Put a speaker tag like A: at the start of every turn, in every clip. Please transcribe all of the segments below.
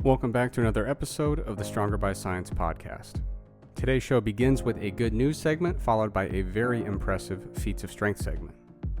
A: Welcome back to another episode of the Stronger by Science podcast. Today's show begins with a good news segment, followed by a very impressive Feats of Strength segment.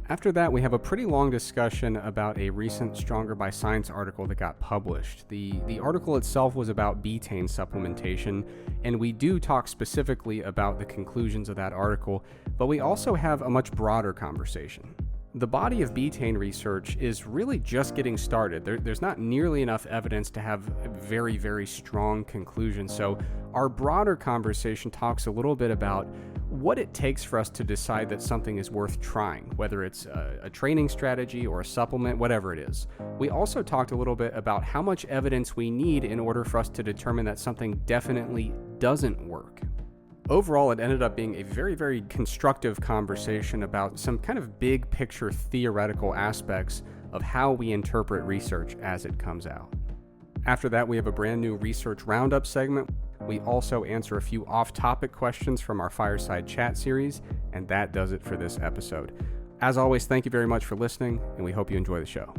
A: After that, we have a pretty long discussion about a recent Stronger by Science article that got published. The article itself was about betaine supplementation, and we do talk specifically about the conclusions of that article, but we also have a much broader conversation. The body of betaine research is really just getting started. There's not nearly enough evidence to have a very, very strong conclusion. So our broader conversation talks a little bit about what it takes for us to decide that something is worth trying, whether it's a training strategy or a supplement, whatever it is. We also talked a little bit about how much evidence we need in order for us to determine that something definitely doesn't work. Overall, it ended up being a very, very constructive conversation about some kind of big picture theoretical aspects of how we interpret research as it comes out. After that, we have a brand new Research Roundup segment. We also answer a few off-topic questions from our Fireside Chat series, and that does it for this episode. As always, thank you very much for listening, and we hope you enjoy the show.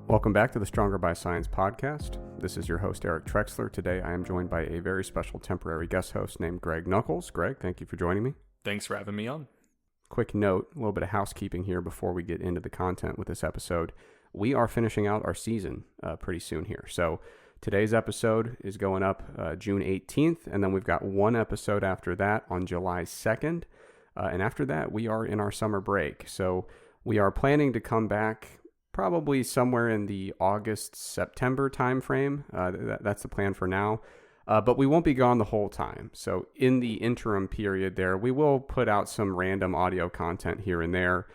A: Welcome back to the Stronger by Science podcast. This is your host, Eric Trexler. Today, I am joined by a very special temporary guest host named Greg Knuckles. Greg, thank you for joining me.
B: Thanks for having me on.
A: Quick note, a little bit of housekeeping here before we get into the content with this episode. We are finishing out our season pretty soon here. So today's episode is going up June 18th, and then we've got one episode after that on July 2nd. And after that, we are in our summer break. So we are planning to come back probably somewhere in the August-September timeframe. That's the plan for now. But we won't be gone the whole time. So in the interim period there, we will put out some random audio content here and there.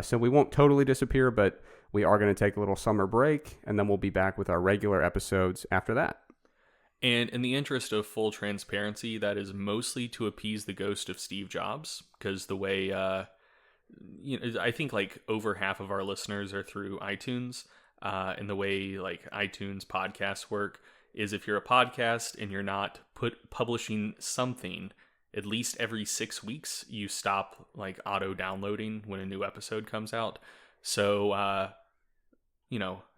A: So we won't totally disappear, but we are going to take a little summer break, and then we'll be back with our regular episodes after that.
B: And in the interest of full transparency, that is mostly to appease the ghost of Steve Jobs, because the way... I think like over half of our listeners are through iTunes, and the way like iTunes podcasts work is if you're a podcast and you're not publishing something at least every 6 weeks, you stop like auto downloading when a new episode comes out. So,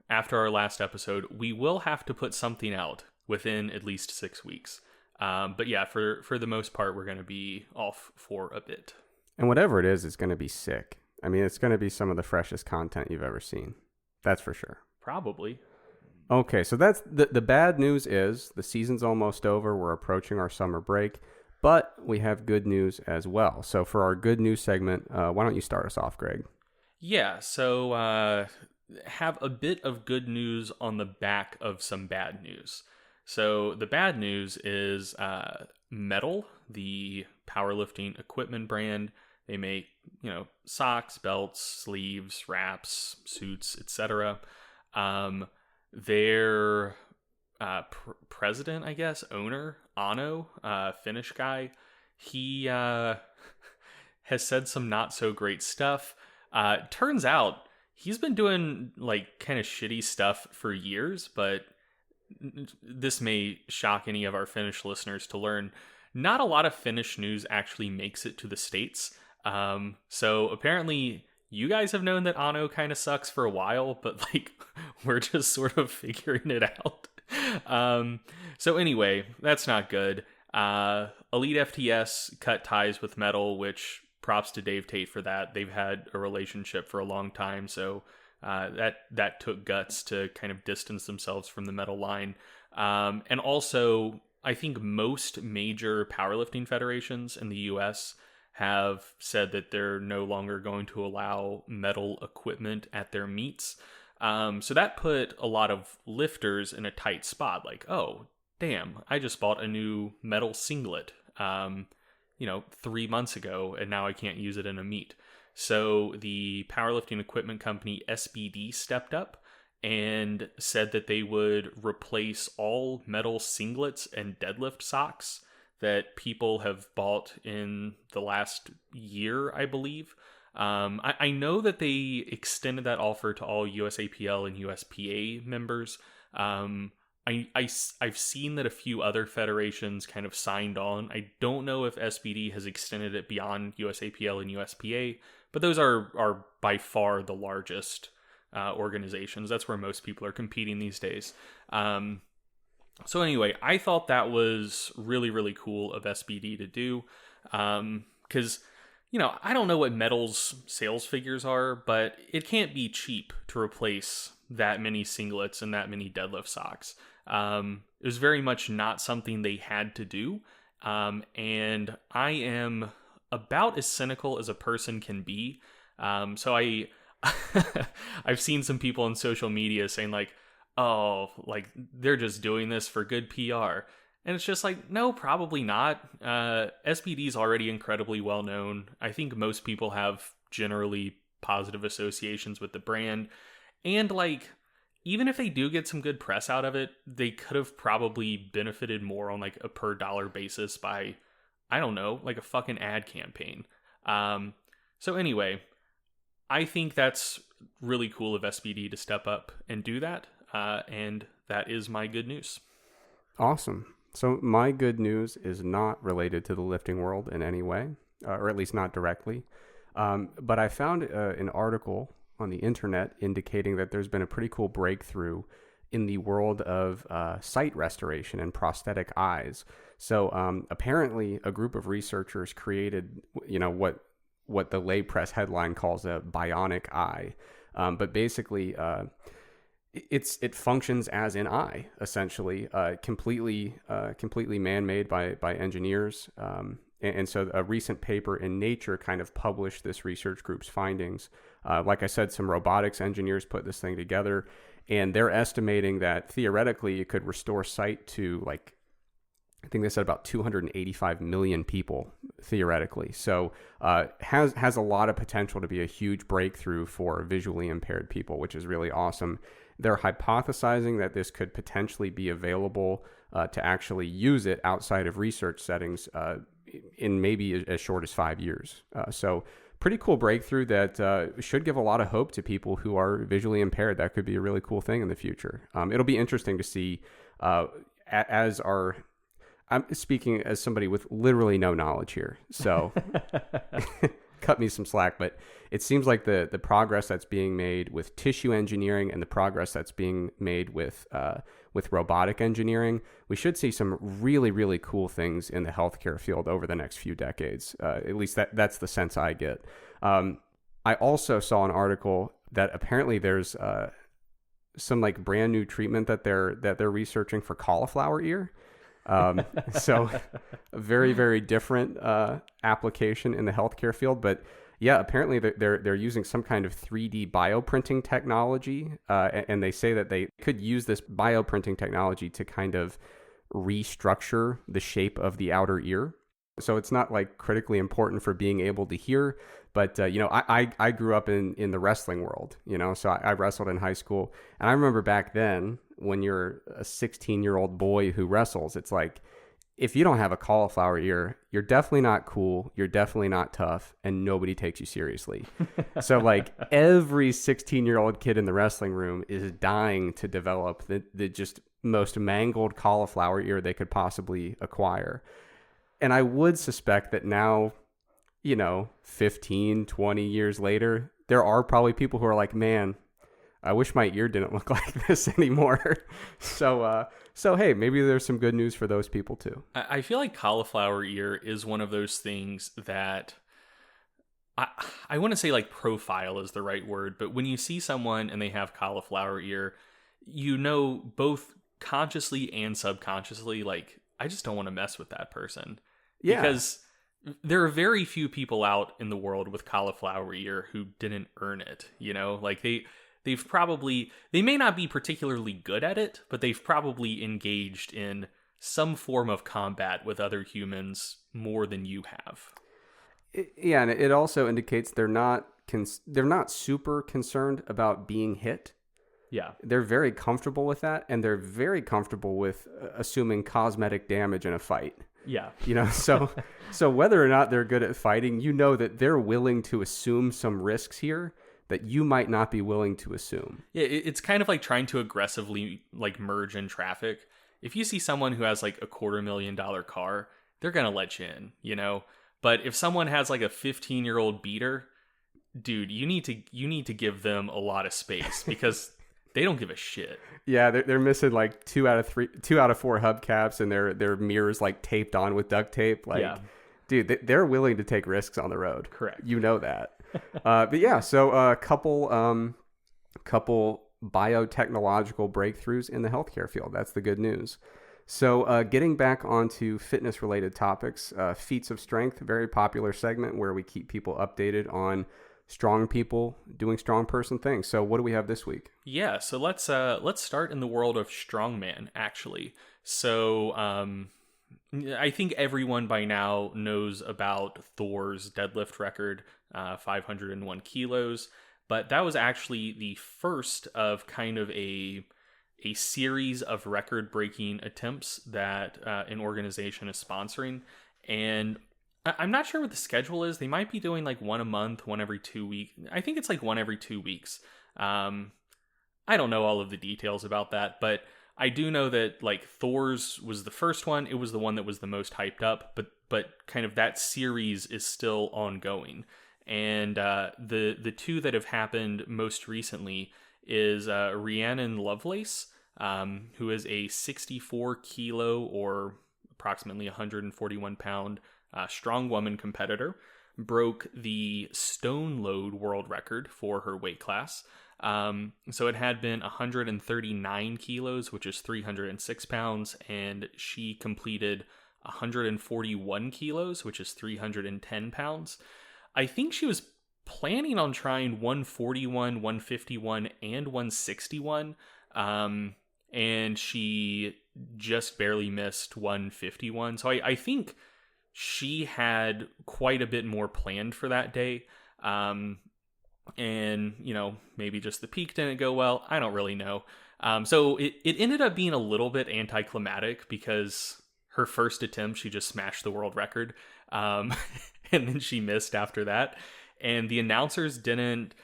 B: after our last episode, we will have to put something out within at least 6 weeks. But yeah, for the most part, we're going to be off for a bit.
A: And whatever it is, it's going to be sick. I mean, it's going to be some of the freshest content you've ever seen. That's for sure.
B: Probably.
A: Okay, so that's the bad news is the season's almost over. We're approaching our summer break, but we have good news as well. So for our good news segment, why don't you start us off, Greg?
B: Yeah, so have a bit of good news on the back of some bad news. So the bad news is Metal, the powerlifting equipment brand. They make, socks, belts, sleeves, wraps, suits, etc. Their president, I guess, owner, Ano, Finnish guy, he has said some not so great stuff. Turns out he's been doing like kind of shitty stuff for years, but this may shock any of our Finnish listeners to learn. Not a lot of Finnish news actually makes it to the States. So apparently you guys have known that Ano kind of sucks for a while, but like we're just sort of figuring it out. So anyway, that's not good. Elite FTS cut ties with Metal, which props to Dave Tate for that. They've had a relationship for a long time, so that took guts to kind of distance themselves from the Metal line. And also, I think most major powerlifting federations in the US have said that they're no longer going to allow Metal equipment at their meets. So that put a lot of lifters in a tight spot. Like, oh, damn, I just bought a new Metal singlet, 3 months ago, and now I can't use it in a meet. So the powerlifting equipment company SBD stepped up and said that they would replace all Metal singlets and deadlift socks that people have bought in the last year, I believe. I know that they extended that offer to all USAPL and USPA members. I've seen that a few other federations kind of signed on. I don't know if SBD has extended it beyond USAPL and USPA, but those are by far the largest organizations. That's where most people are competing these days. So anyway, I thought that was really, really cool of SBD to do. Because, I don't know what Metal's sales figures are, but it can't be cheap to replace that many singlets and that many deadlift socks. It was very much not something they had to do. And I am about as cynical as a person can be. So I've seen some people on social media saying like, oh, like they're just doing this for good PR. And it's just like, no, probably not. SBD is already incredibly well known. I think most people have generally positive associations with the brand. And like, even if they do get some good press out of it, they could have probably benefited more on like a per dollar basis by, I don't know, like a fucking ad campaign. So anyway, I think that's really cool of SBD to step up and do that. And that is my good news.
A: Awesome. So my good news is not related to the lifting world in any way, or at least not directly. But I found an article on the internet indicating that there's been a pretty cool breakthrough in the world of sight restoration and prosthetic eyes. So apparently a group of researchers created, what the lay press headline calls a bionic eye. But basically, it functions as an eye, essentially, completely man-made by engineers. And so a recent paper in Nature kind of published this research group's findings. Like I said, some robotics engineers put this thing together, and they're estimating that theoretically it could restore sight to, like, I think they said about 285 million people theoretically. So has a lot of potential to be a huge breakthrough for visually impaired people, which is really awesome. They're hypothesizing that this could potentially be available to actually use it outside of research settings in maybe as short as 5 years. So pretty cool breakthrough that should give a lot of hope to people who are visually impaired. That could be a really cool thing in the future. It'll be interesting to see I'm speaking as somebody with literally no knowledge here, so cut me some slack, but it seems like the progress that's being made with tissue engineering and the progress that's being made with robotic engineering, we should see some really, really cool things in the healthcare field over the next few decades. At least that's the sense I get. I also saw an article that apparently there's some like brand new treatment that they're researching for cauliflower ear. So a very, very different application in the healthcare field. But yeah, apparently they're using some kind of 3D bioprinting technology. And they say that they could use this bioprinting technology to kind of restructure the shape of the outer ear. So it's not like critically important for being able to hear. But, I grew up in the wrestling world, so I wrestled in high school. And I remember back then, when you're a 16-year-old boy who wrestles, it's like, if you don't have a cauliflower ear, you're definitely not cool, you're definitely not tough, and nobody takes you seriously. So like every 16-year-old kid in the wrestling room is dying to develop the just most mangled cauliflower ear they could possibly acquire. And I would suspect that now, 15, 20 years later, there are probably people who are like, man, I wish my ear didn't look like this anymore. So hey, maybe there's some good news for those people too.
B: I feel like cauliflower ear is one of those things that I want to say like profile is the right word, but when you see someone and they have cauliflower ear, both consciously and subconsciously, like, I just don't want to mess with that person.
A: Yeah.
B: Because there are very few people out in the world with cauliflower ear who didn't earn it, like they may not be particularly good at it, but they've probably engaged in some form of combat with other humans more than you have.
A: Yeah, and it also indicates they're not super concerned about being hit.
B: Yeah.
A: They're very comfortable with that, and they're very comfortable with assuming cosmetic damage in a fight.
B: Yeah.
A: So whether or not they're good at fighting, that they're willing to assume some risks here that you might not be willing to assume.
B: Yeah, it's kind of like trying to aggressively like merge in traffic. If you see someone who has like a $250,000 car, they're going to let you in, But if someone has like a 15-year-old beater, dude, you need to give them a lot of space because they don't give a shit.
A: Yeah, they're missing like 2 out of 4 hubcaps, and their mirrors like taped on with duct tape. Like,
B: Yeah.
A: dude, they're willing to take risks on the road.
B: Correct.
A: You know that. But yeah, so a couple biotechnological breakthroughs in the healthcare field. That's the good news. So getting back onto fitness-related topics, Feats of Strength, very popular segment where we keep people updated on strong people doing strong person things. So what do we have this week?
B: Yeah, so let's start in the world of strongman, actually. So I think everyone by now knows about Thor's deadlift record, 501 kilos, but that was actually the first of kind of a series of record-breaking attempts that an organization is sponsoring. And I'm not sure what the schedule is. They might be doing like one a month, one every 2 weeks. I think it's like one every 2 weeks. I don't know all of the details about that, but I do know that like Thor's was the first one. It was the one that was the most hyped up, but kind of that series is still ongoing. And the two that have happened most recently is Rhiannon Lovelace, who is a 64 kilo or approximately 141 pound strong woman competitor, broke the stone load world record for her weight class. So it had been 139 kilos, which is 306 pounds, and she completed 141 kilos, which is 310 pounds. I think she was planning on trying 141, 151, and 161. And she just barely missed 151. So I think she had quite a bit more planned for that day. And, you know, maybe just the peak didn't go well. I don't really know. So it ended up being a little bit anticlimactic because her first attempt, she just smashed the world record. And then she missed after that. And the announcers didn't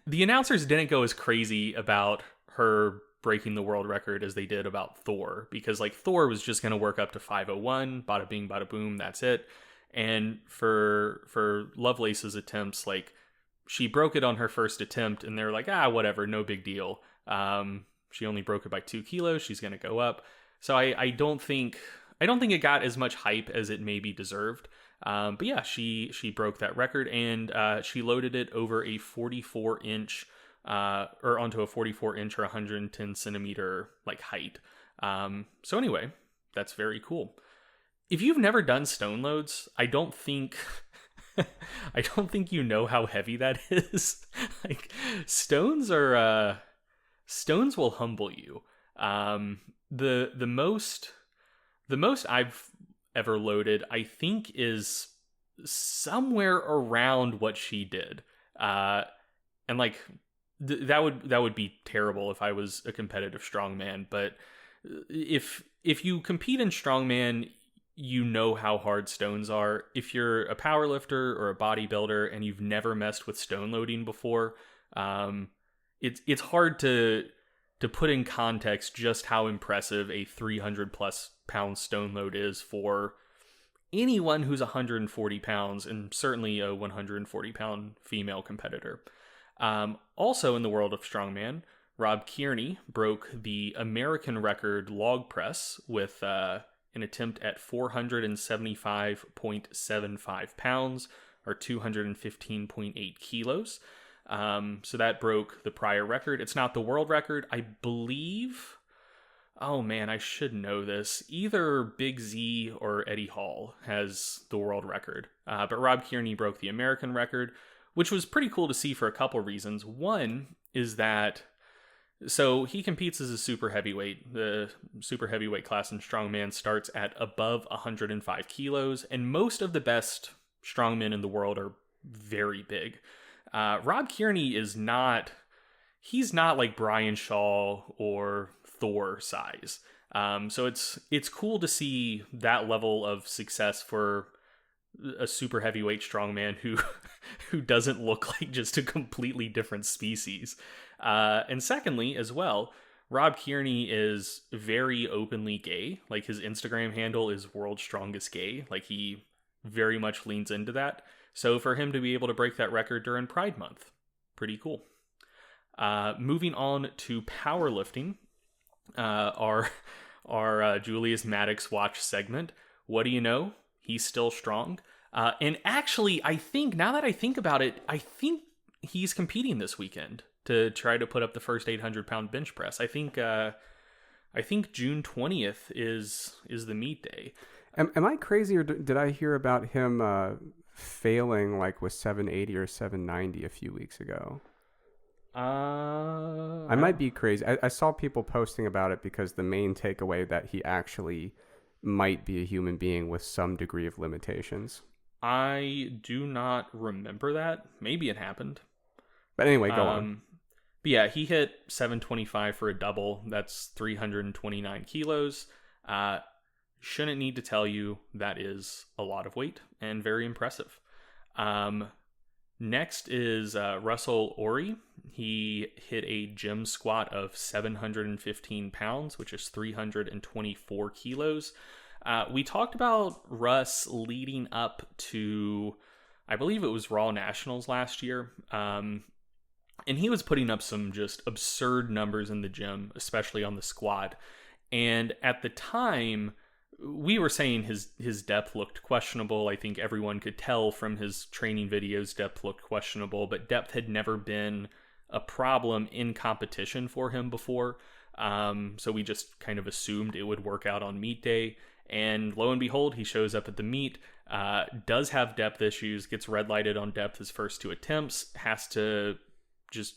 B: go as crazy about her breaking the world record as they did about Thor, because like Thor was just going to work up to 501, bada bing, bada boom, that's it. And for Lovelace's attempts, like she broke it on her first attempt and they're like, whatever, no big deal. She only broke it by 2 kilos. She's going to go up. So I don't think it got as much hype as it maybe deserved. But yeah, she broke that record, and she loaded it over a 44-inch or onto a 44-inch or 110 centimeter like height. So anyway, that's very cool. If you've never done stone loads, I don't think you know how heavy that is. Like stones will humble you. The most I've ever loaded, I think, is somewhere around what she did. And like that would be terrible if I was a competitive strongman. But if you compete in strongman, you know how hard stones are. If you're a powerlifter or a bodybuilder and you've never messed with stone loading before, it's hard to put in context just how impressive a 300 plus pound stone load is for anyone who's 140 pounds, and certainly a 140 pound female competitor. Also in the world of strongman, Rob Kearney broke the American record log press with an attempt at 475.75 pounds or 215.8 kilos. So that broke the prior record. It's not the world record, I believe. Oh man, I should know this. Either Big Z or Eddie Hall has the world record. But Rob Kearney broke the American record, which was pretty cool to see for a couple reasons. One is that, so he competes as a super heavyweight. The super heavyweight class in strongman starts at above 105 kilos, and most of the best strongmen in the world are very big. Rob Kearney is not, he's not like Brian Shaw or Thor size. So it's cool to see that level of success for a super heavyweight strongman who doesn't look like just a completely different species. And secondly, as well, Rob Kearney is very openly gay. Like his Instagram handle is World's Strongest Gay. Like he very much leans into that. So for him to be able to break that record during Pride Month, pretty cool. Moving on to powerlifting, our Julius Maddox watch segment. What do you know? He's still strong. And actually, I think, now that I think about it, I think he's competing this weekend to try to put up the first 800-pound bench press. I think June 20th is the meet day.
A: Am I crazy, or did I hear about him failing like with 780 or 790 a few weeks ago? I might be crazy. I saw people posting about it because the main takeaway that he actually might be a human being with some degree of limitations.
B: I do not remember that. Maybe it happened.
A: But anyway, go on.
B: But yeah, he hit 725 for a double. That's 329 kilos. Shouldn't need to tell you that is a lot of weight and very impressive. Next is Russell Ori. He hit a gym squat of 715 pounds, which is 324 kilos. We talked about Russ leading up to, I believe it was Raw Nationals last year. And he was putting up some just absurd numbers in the gym, especially on the squat. And at the time, we were saying his depth looked questionable. I think everyone could tell from his training videos depth looked questionable, but depth had never been a problem in competition for him before. So we just kind of assumed it would work out on meet day. And lo and behold, he shows up at the meet, does have depth issues, gets red lighted on depth his first 2 attempts, has to just,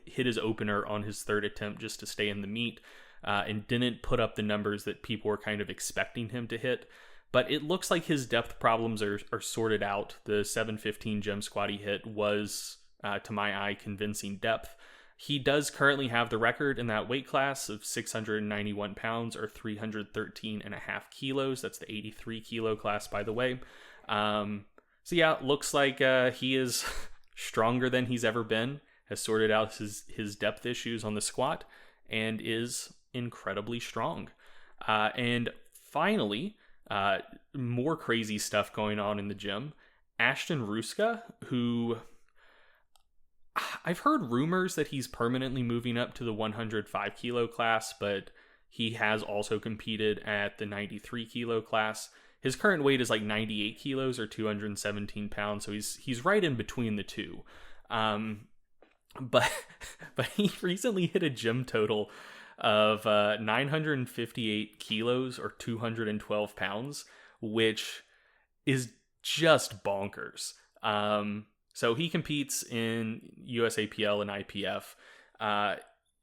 B: hit his opener on his 3rd attempt just to stay in the meet. And didn't put up the numbers that people were kind of expecting him to hit. But it looks like his depth problems are sorted out. The 715 gym squat he hit was, to my eye, convincing depth. He does currently have the record in that weight class of 691 pounds or 313 and a half kilos. That's the 83 kilo class, by the way. So yeah, looks like he is stronger than he's ever been, has sorted out his depth issues on the squat, and is incredibly strong. And finally, more crazy stuff going on in the gym. Ashton Ruska, who I've heard rumors that he's permanently moving up to the 105 kilo class, but he has also competed at the 93 kilo class. His current weight is like 98 kilos or 217 pounds, so he's right in between the two. But he recently hit a gym total of 958 kilos or 212 pounds, which is just bonkers. So he competes in USAPL and IPF.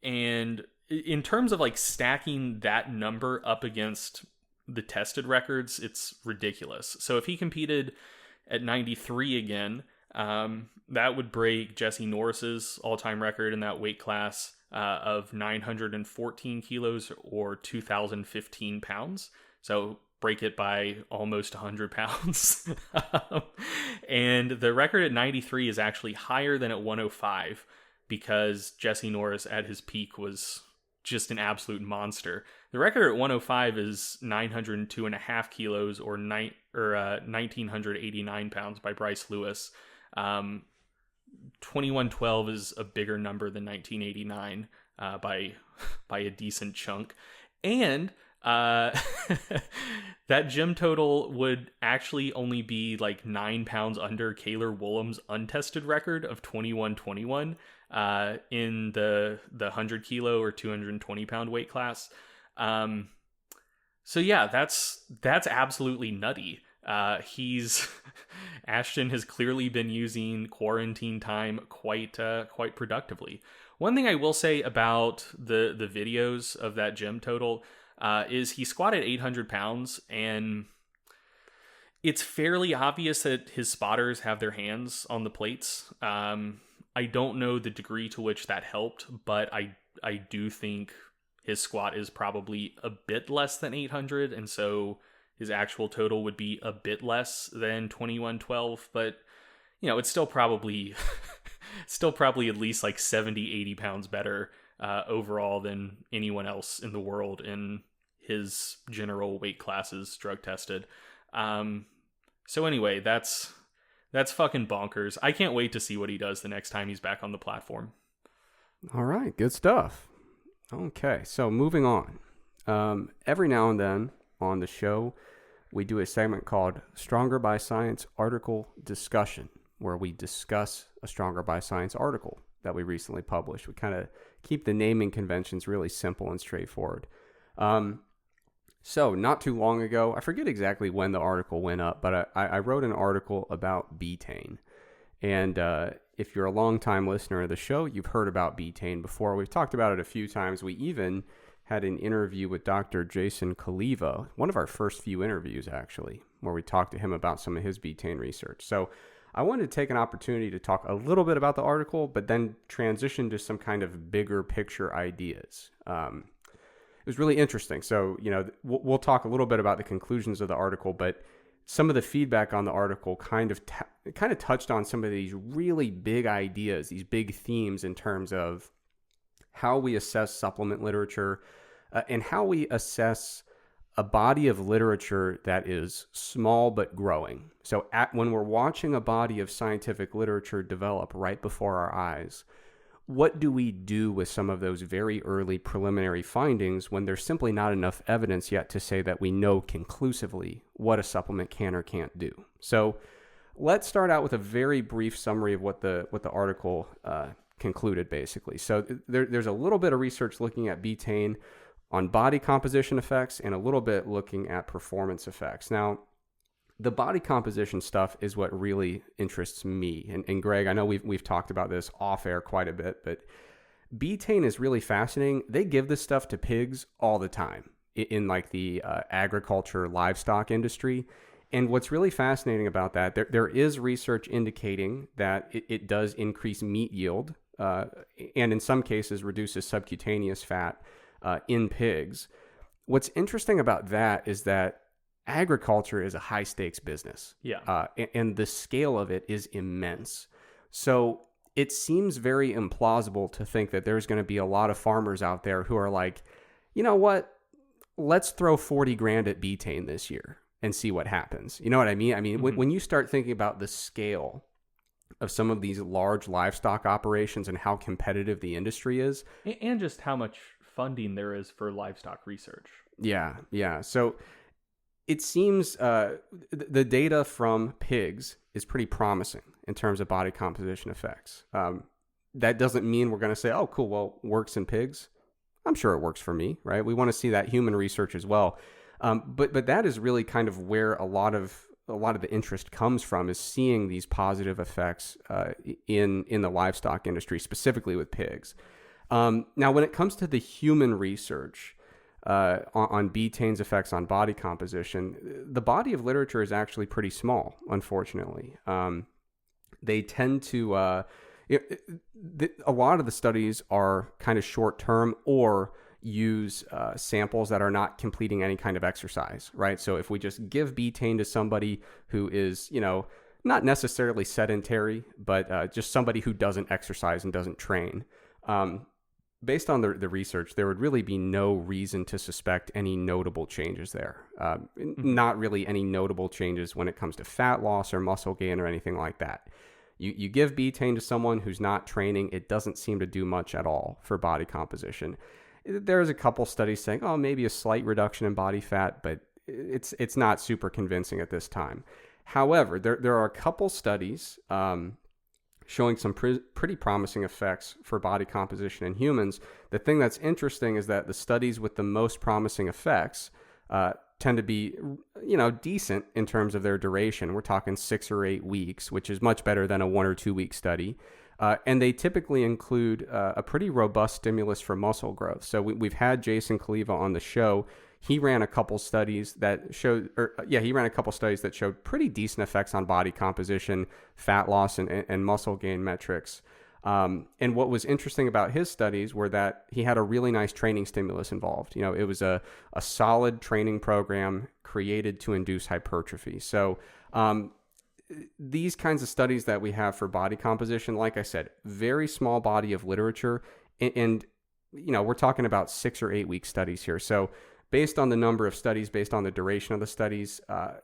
B: And in terms of like stacking that number up against the tested records, it's ridiculous. So if he competed at 93 again, that would break Jesse Norris's all-time record in that weight class of 914 kilos or 2,015 pounds. So break it by almost 100 pounds. And the record at 93 is actually higher than at 105 because Jesse Norris at his peak was just an absolute monster. The record at 105 is 902 and a half kilos or 1,989 pounds by Bryce Lewis. 2112 is a bigger number than 1989 by a decent chunk. And that gym total would actually only be like 9 pounds under Kaylor Woolham's untested record of 2121 in the 100 kilo or 220 pound weight class. So yeah, that's absolutely nutty. Ashton has clearly been using quarantine time quite productively. One thing I will say about the videos of that gym total is he squatted 800 pounds, and it's fairly obvious that his spotters have their hands on the plates. I don't know the degree to which that helped, but I do think his squat is probably a bit less than 800, and so his actual total would be a bit less than 2112, but it's still probably at least like 70, 80 pounds better overall than anyone else in the world in his general weight classes drug tested. So anyway, that's That's fucking bonkers. I can't wait to see what he does the next time he's back on the platform.
A: All right, good stuff. Okay, so moving on. Every now and then on the show, we do a segment called Stronger by Science Article Discussion, where we discuss a Stronger by Science article that we recently published. We kind of keep the naming conventions really simple and straightforward. So not too long ago, I forget exactly when the article went up, but I wrote an article about betaine. And if you're a longtime listener of the show, you've heard about betaine before. We've talked about it a few times. We even had an interview with Dr. Jason Kaliva, one of our first few interviews, actually, where we talked to him about some of his betaine research. So I wanted to take an opportunity to talk a little bit about the article, but then transition to some kind of bigger picture ideas. It was really interesting. So, we'll talk a little bit about the conclusions of the article, but some of the feedback on the article kind of touched on some of these really big ideas, these big themes in terms of how we assess supplement literature and how we assess a body of literature that is small but growing. So when we're watching a body of scientific literature develop right before our eyes, what do we do with some of those very early preliminary findings when there's simply not enough evidence yet to say that we know conclusively what a supplement can or can't do? So let's start out with a very brief summary of what the article concluded, basically. So there's a little bit of research looking at betaine on body composition effects and a little bit looking at performance effects. Now, the body composition stuff is what really interests me. And Greg, I know we've talked about this off air quite a bit, but betaine is really fascinating. They give this stuff to pigs all the time in like the agriculture livestock industry. And what's really fascinating about that, there is research indicating that it does increase meat yield and in some cases reduces subcutaneous fat in pigs. What's interesting about that is that agriculture is a high stakes business.
B: Yeah.
A: And the scale of it is immense. So it seems very implausible to think that there's going to be a lot of farmers out there who are like, you know what, let's throw 40 grand at betaine this year and see what happens. You know what I mean? I mean, when you start thinking about the scale of some of these large livestock operations and how competitive the industry is.
B: And just how much funding there is for livestock research.
A: Yeah. So it seems the data from pigs is pretty promising in terms of body composition effects. That doesn't mean we're going to say, oh, cool, well, works in pigs. I'm sure it works for me, right? We want to see that human research as well. But that is really kind of where a lot of the interest comes from, is seeing these positive effects in the livestock industry, specifically with pigs. Now, when it comes to the human research on betaine's effects on body composition, the body of literature is actually pretty small, unfortunately. They tend to, a lot of the studies are kind of short term or use samples that are not completing any kind of exercise, right? So if we just give betaine to somebody who is, not necessarily sedentary, but just somebody who doesn't exercise and doesn't train, based on the research, there would really be no reason to suspect any notable changes there. Not really any notable changes when it comes to fat loss or muscle gain or anything like that. You give betaine to someone who's not training, it doesn't seem to do much at all for body composition. There's a couple studies saying, oh, maybe a slight reduction in body fat, but it's not super convincing at this time. However, there are a couple studies showing some pretty promising effects for body composition in humans. The thing that's interesting is that the studies with the most promising effects tend to be, decent in terms of their duration. We're talking 6 or 8 weeks, which is much better than a 1 or 2 week study. And they typically include a pretty robust stimulus for muscle growth. So we've had Jason Kaliva on the show. He ran a couple studies that showed, pretty decent effects on body composition, fat loss, and muscle gain metrics. And what was interesting about his studies were that he had a really nice training stimulus involved. It was a solid training program created to induce hypertrophy. So these kinds of studies that we have for body composition, like I said, very small body of literature. And we're talking about 6 or 8 week studies here. So based on the number of studies, based on the duration of the studies,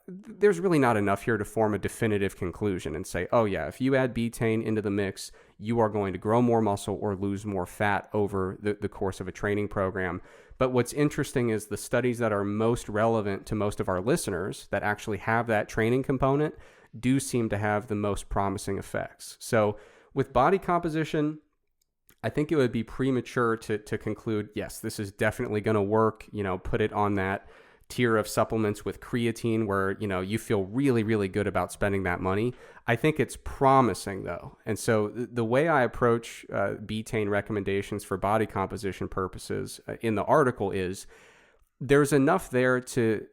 A: there's really not enough here to form a definitive conclusion and say, oh yeah, if you add betaine into the mix, you are going to grow more muscle or lose more fat over the course of a training program. But what's interesting is the studies that are most relevant to most of our listeners that actually have that training component do seem to have the most promising effects. So with body composition, I think it would be premature to conclude, yes, this is definitely going to work, put it on that tier of supplements with creatine where, you feel really, really good about spending that money. I think it's promising though. And so the way I approach betaine recommendations for body composition purposes in the article is there's enough there to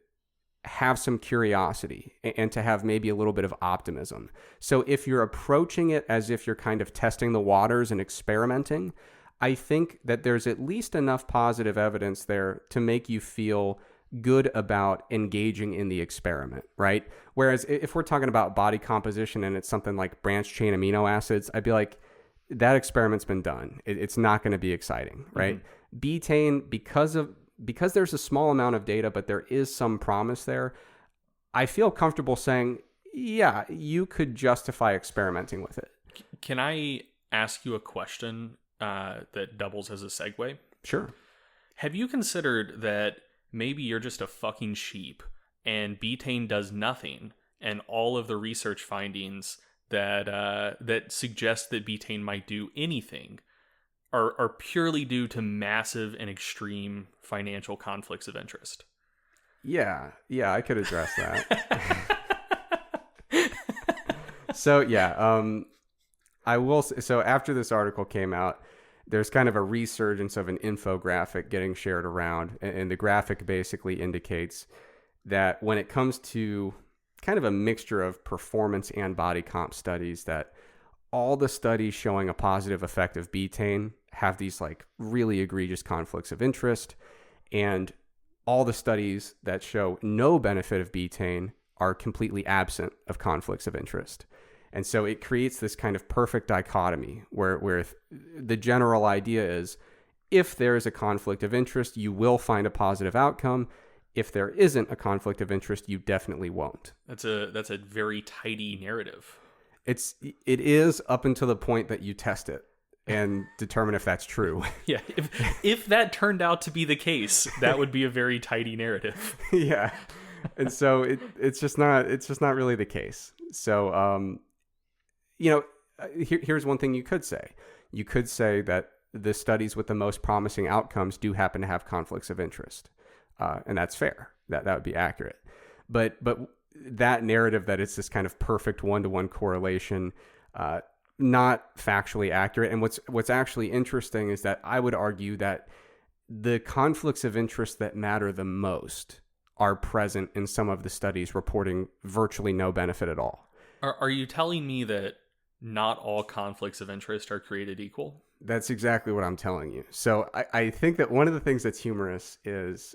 A: have some curiosity and to have maybe a little bit of optimism. So if you're approaching it as if you're kind of testing the waters and experimenting, I think that there's at least enough positive evidence there to make you feel good about engaging in the experiment, right? Whereas if we're talking about body composition and it's something like branched chain amino acids, I'd be like, that experiment's been done. It's not going to be exciting, right? Betaine, because there's a small amount of data, but there is some promise there, I feel comfortable saying, yeah, you could justify experimenting with it.
B: Can I ask you a question that doubles as a segue?
A: Sure.
B: Have you considered that maybe you're just a fucking sheep and betaine does nothing, and all of the research findings that suggest that betaine might do anything are purely due to massive and extreme financial conflicts of interest?
A: Yeah, I could address that. So I will. So after this article came out, there's kind of a resurgence of an infographic getting shared around, and the graphic basically indicates that when it comes to kind of a mixture of performance and body comp studies, that all the studies showing a positive effect of betaine have these like really egregious conflicts of interest, and all the studies that show no benefit of betaine are completely absent of conflicts of interest. And so it creates this kind of perfect dichotomy where the general idea is if there is a conflict of interest, you will find a positive outcome. If there isn't a conflict of interest, you definitely won't.
B: That's a very tidy narrative.
A: It is up until the point that you test it and determine if that's true.
B: Yeah, if that turned out to be the case, that would be a very tidy narrative.
A: Yeah. And so it's just not really the case. So here's one thing you could say. You could say that the studies with the most promising outcomes do happen to have conflicts of interest. And that's fair. That would be accurate. But that narrative that it's this kind of perfect one-to-one correlation, not factually accurate. And what's actually interesting is that I would argue that the conflicts of interest that matter the most are present in some of the studies reporting virtually no benefit at all.
B: Are you telling me that not all conflicts of interest are created equal?
A: That's exactly what I'm telling you. So I think that one of the things that's humorous is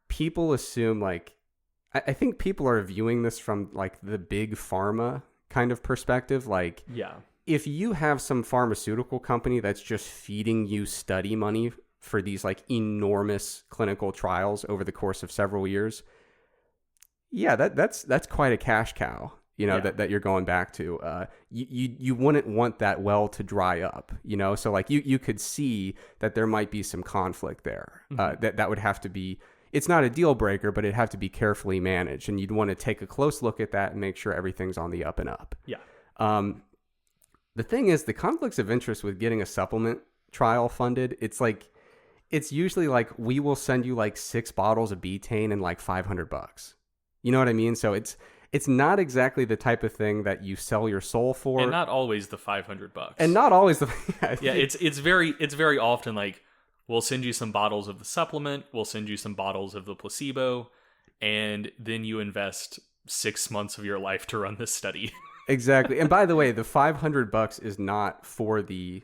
A: people assume I think people are viewing this from like the big pharma kind of perspective. Like,
B: yeah,
A: if you have some pharmaceutical company that's just feeding you study money for these like enormous clinical trials over the course of several years, yeah, that's quite a cash cow, that you're going back to. You wouldn't want that well to dry up, so like you could see that there might be some conflict there. That would have to be, it's not a deal breaker, but it'd have to be carefully managed, and you'd want to take a close look at that and make sure everything's on the up and up.
B: Yeah.
A: The thing is, the conflicts of interest with getting a supplement trial funded, it's usually like, we will send you like 6 bottles of betaine and like $500. You know what I mean? So it's not exactly the type of thing that you sell your soul for.
B: And not always the $500.
A: And not always the
B: yeah, it's very often like, we'll send you some bottles of the supplement, we'll send you some bottles of the placebo, and then you invest 6 months of your life to run this study.
A: Exactly. And by the way, the $500 is not for the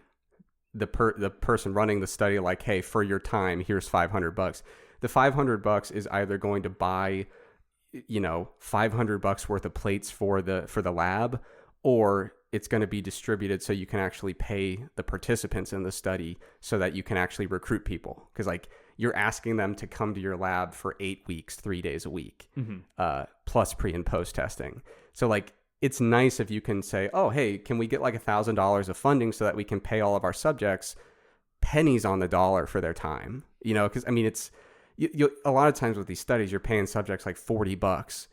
A: person running the study, like, hey, for your time, here's $500. The $500 is either going to buy, $500 worth of plates for the lab, or it's going to be distributed so you can actually pay the participants in the study so that you can actually recruit people. Because like you're asking them to come to your lab for 8 weeks, 3 days a week,
B: Mm-hmm.
A: plus pre and post testing. So like, it's nice if you can say, oh, hey, can we get like $1,000 of funding so that we can pay all of our subjects pennies on the dollar for their time? You know, because I mean, it's a lot of times with these studies, you're paying subjects like $40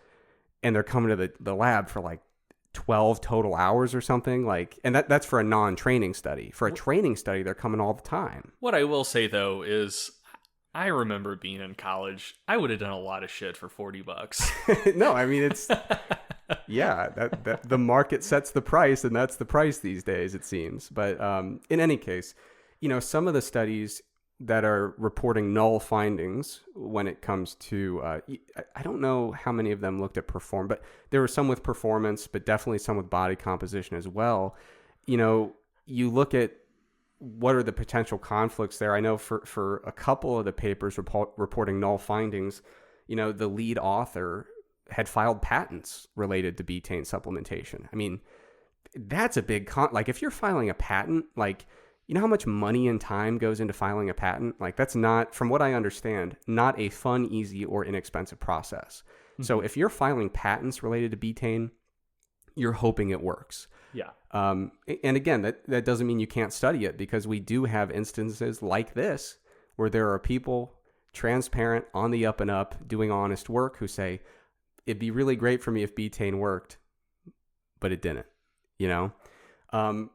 A: and they're coming to the lab for like 12 total hours or something, like, and that's for a non-training study. For a training study, they're coming all the time.
B: What I will say though is, I remember being in college, I would have done a lot of shit for $40.
A: No, I mean, it's yeah, that the market sets the price, and that's the price these days, it seems. But in any case, you know, some of the studies that are reporting null findings when it comes to, I don't know how many of them looked at but there were some with performance, but definitely some with body composition as well. You know, you look at what are the potential conflicts there. I know for a couple of the papers reporting null findings, you know, the lead author had filed patents related to betaine supplementation. I mean, that's a big like if you're filing a patent, like, you know how much money and time goes into filing a patent? Like, that's not, from what I understand, not a fun, easy, or inexpensive process. Mm-hmm. So if you're filing patents related to betaine, you're hoping it works.
B: Yeah.
A: And again, that doesn't mean you can't study it, because we do have instances like this where there are people transparent, on the up and up, doing honest work, who say, it'd be really great for me if betaine worked, but it didn't, you know?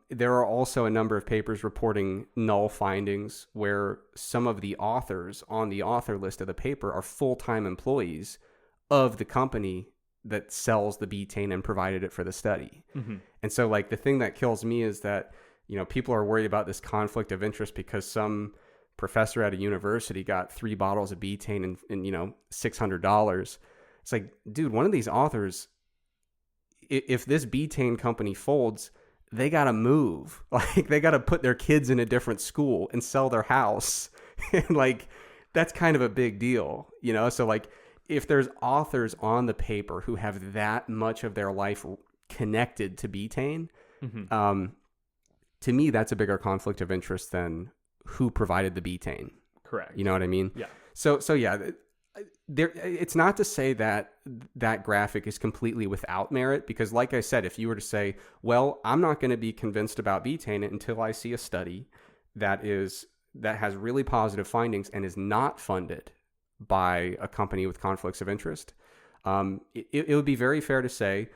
A: There are also a number of papers reporting null findings where some of the authors on the author list of the paper are full-time employees of the company that sells the betaine and provided it for the study. Mm-hmm. And so like the thing that kills me is that, you know, people are worried about this conflict of interest because some professor at a university got 3 bottles of betaine and you know, $600. It's like, dude, one of these authors, if this betaine company folds, they got to move. Like, they got to put their kids in a different school and sell their house. And like, that's kind of a big deal, you know? So like, if there's authors on the paper who have that much of their life connected to betaine, mm-hmm. To me, that's a bigger conflict of interest than who provided the betaine.
B: Correct.
A: You know what I mean?
B: Yeah.
A: So yeah, it's not to say that that graphic is completely without merit, because like I said, if you were to say, well, I'm not going to be convinced about betaine until I see a study that has really positive findings and is not funded by a company with conflicts of interest, it would be very fair to say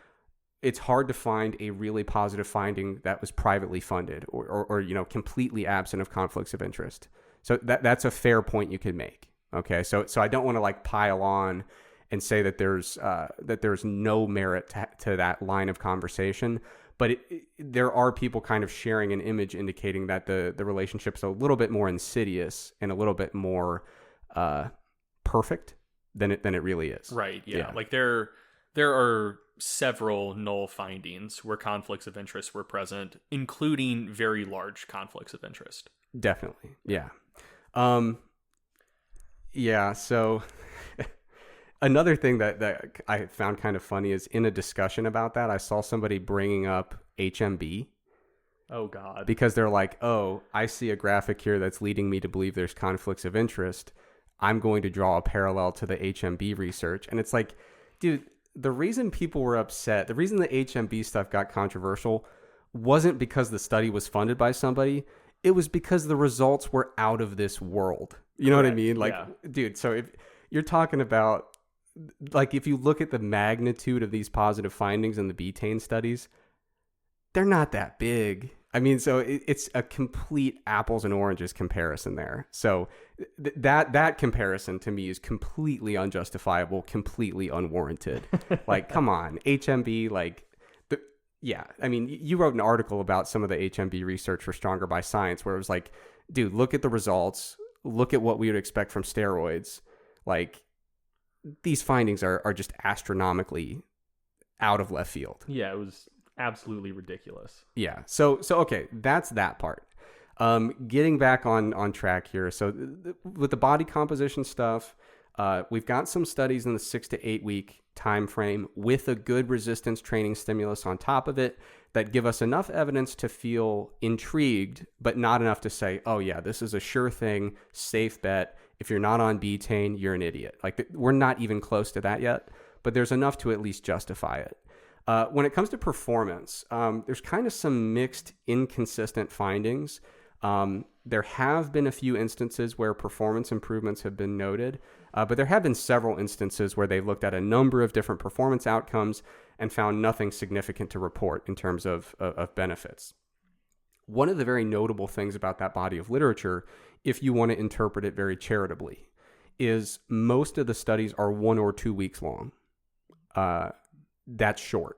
A: it's hard to find a really positive finding that was privately funded or you know, completely absent of conflicts of interest. So that's a fair point you could make. Okay, so I don't want to like pile on and say that there's no merit to that line of conversation, but there are people kind of sharing an image indicating that the relationship's a little bit more insidious and a little bit more perfect than it really is.
B: Right. Yeah. Like there are several null findings where conflicts of interest were present, including very large conflicts of interest.
A: Definitely. Yeah. Yeah, so another thing that I found kind of funny is in a discussion about that, I saw somebody bringing up HMB.
B: Oh, God.
A: Because they're like, oh, I see a graphic here that's leading me to believe there's conflicts of interest. I'm going to draw a parallel to the HMB research. And it's like, dude, the reason people were upset, the reason the HMB stuff got controversial wasn't because the study was funded by somebody. It was because the results were out of this world. You know what I mean? Like, yeah. Dude, so if you're talking about, like, if you look at the magnitude of these positive findings in the betaine studies, they're not that big. I mean, so it's a complete apples and oranges comparison there. So that comparison to me is completely unjustifiable, completely unwarranted. Like, come on, HMB, like, yeah. I mean, you wrote an article about some of the HMB research for Stronger by Science where it was like, dude, look at the results. Look at what we would expect from steroids. Like, these findings are just astronomically out of left field.
B: Yeah, it was absolutely ridiculous.
A: Yeah. So okay, that's that part. Getting back on track here. So with the body composition stuff, we've got some studies in the 6 to 8 week time frame with a good resistance training stimulus on top of it that give us enough evidence to feel intrigued, but not enough to say, oh yeah, this is a sure thing, safe bet. If you're not on betaine, you're an idiot. Like, we're not even close to that yet, but there's enough to at least justify it. When it comes to performance, there's kind of some mixed, inconsistent findings. There have been a few instances where performance improvements have been noted, but there have been several instances where they've looked at a number of different performance outcomes and found nothing significant to report in terms of benefits. One of the very notable things about that body of literature, if you want to interpret it very charitably, is most of the studies are 1 or 2 weeks long. That's short.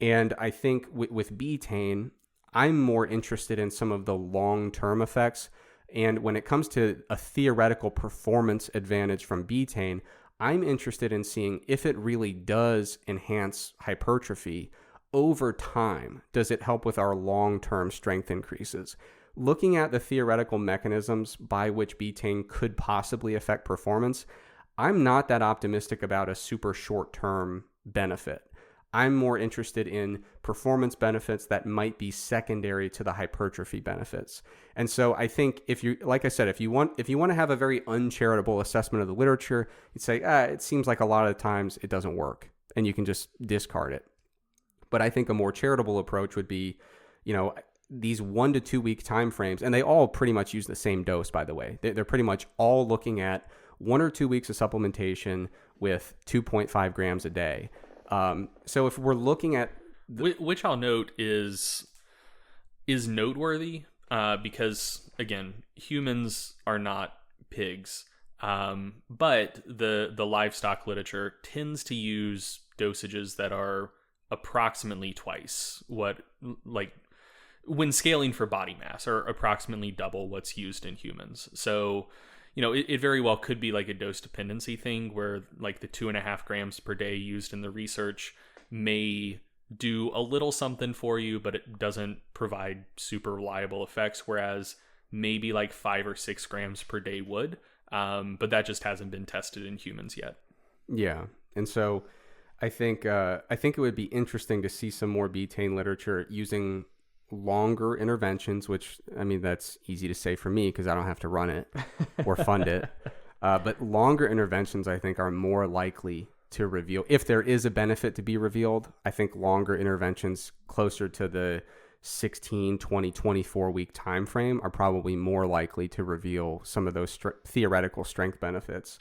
A: And I think with betaine, I'm more interested in some of the long-term effects. And when it comes to a theoretical performance advantage from betaine, I'm interested in seeing if it really does enhance hypertrophy over time. Does it help with our long-term strength increases? Looking at the theoretical mechanisms by which betaine could possibly affect performance, I'm not that optimistic about a super short-term benefit. I'm more interested in performance benefits that might be secondary to the hypertrophy benefits. And so I think if you, like I said, if you want to have a very uncharitable assessment of the literature, you'd say, it seems like a lot of the times it doesn't work and you can just discard it. But I think a more charitable approach would be, these 1 to 2 week timeframes, and they all pretty much use the same dose, by the way. They're pretty much all looking at 1 or 2 weeks of supplementation with 2.5 grams a day. So if we're looking at
B: which I'll note is noteworthy, because again, humans are not pigs. But the livestock literature tends to use dosages that are approximately twice what, like, when scaling for body mass, or approximately double what's used in humans. So, it very well could be like a dose dependency thing where like the 2.5 grams per day used in the research may do a little something for you, but it doesn't provide super reliable effects. Whereas maybe like 5 or 6 grams per day would, but that just hasn't been tested in humans yet.
A: Yeah. And so I think it would be interesting to see some more betaine literature using longer interventions, which, I mean, that's easy to say for me because I don't have to run it or fund it. But longer interventions, I think, are more likely to reveal, if there is a benefit to be revealed, I think longer interventions closer to the 16, 20, 24 week time frame are probably more likely to reveal some of those theoretical strength benefits.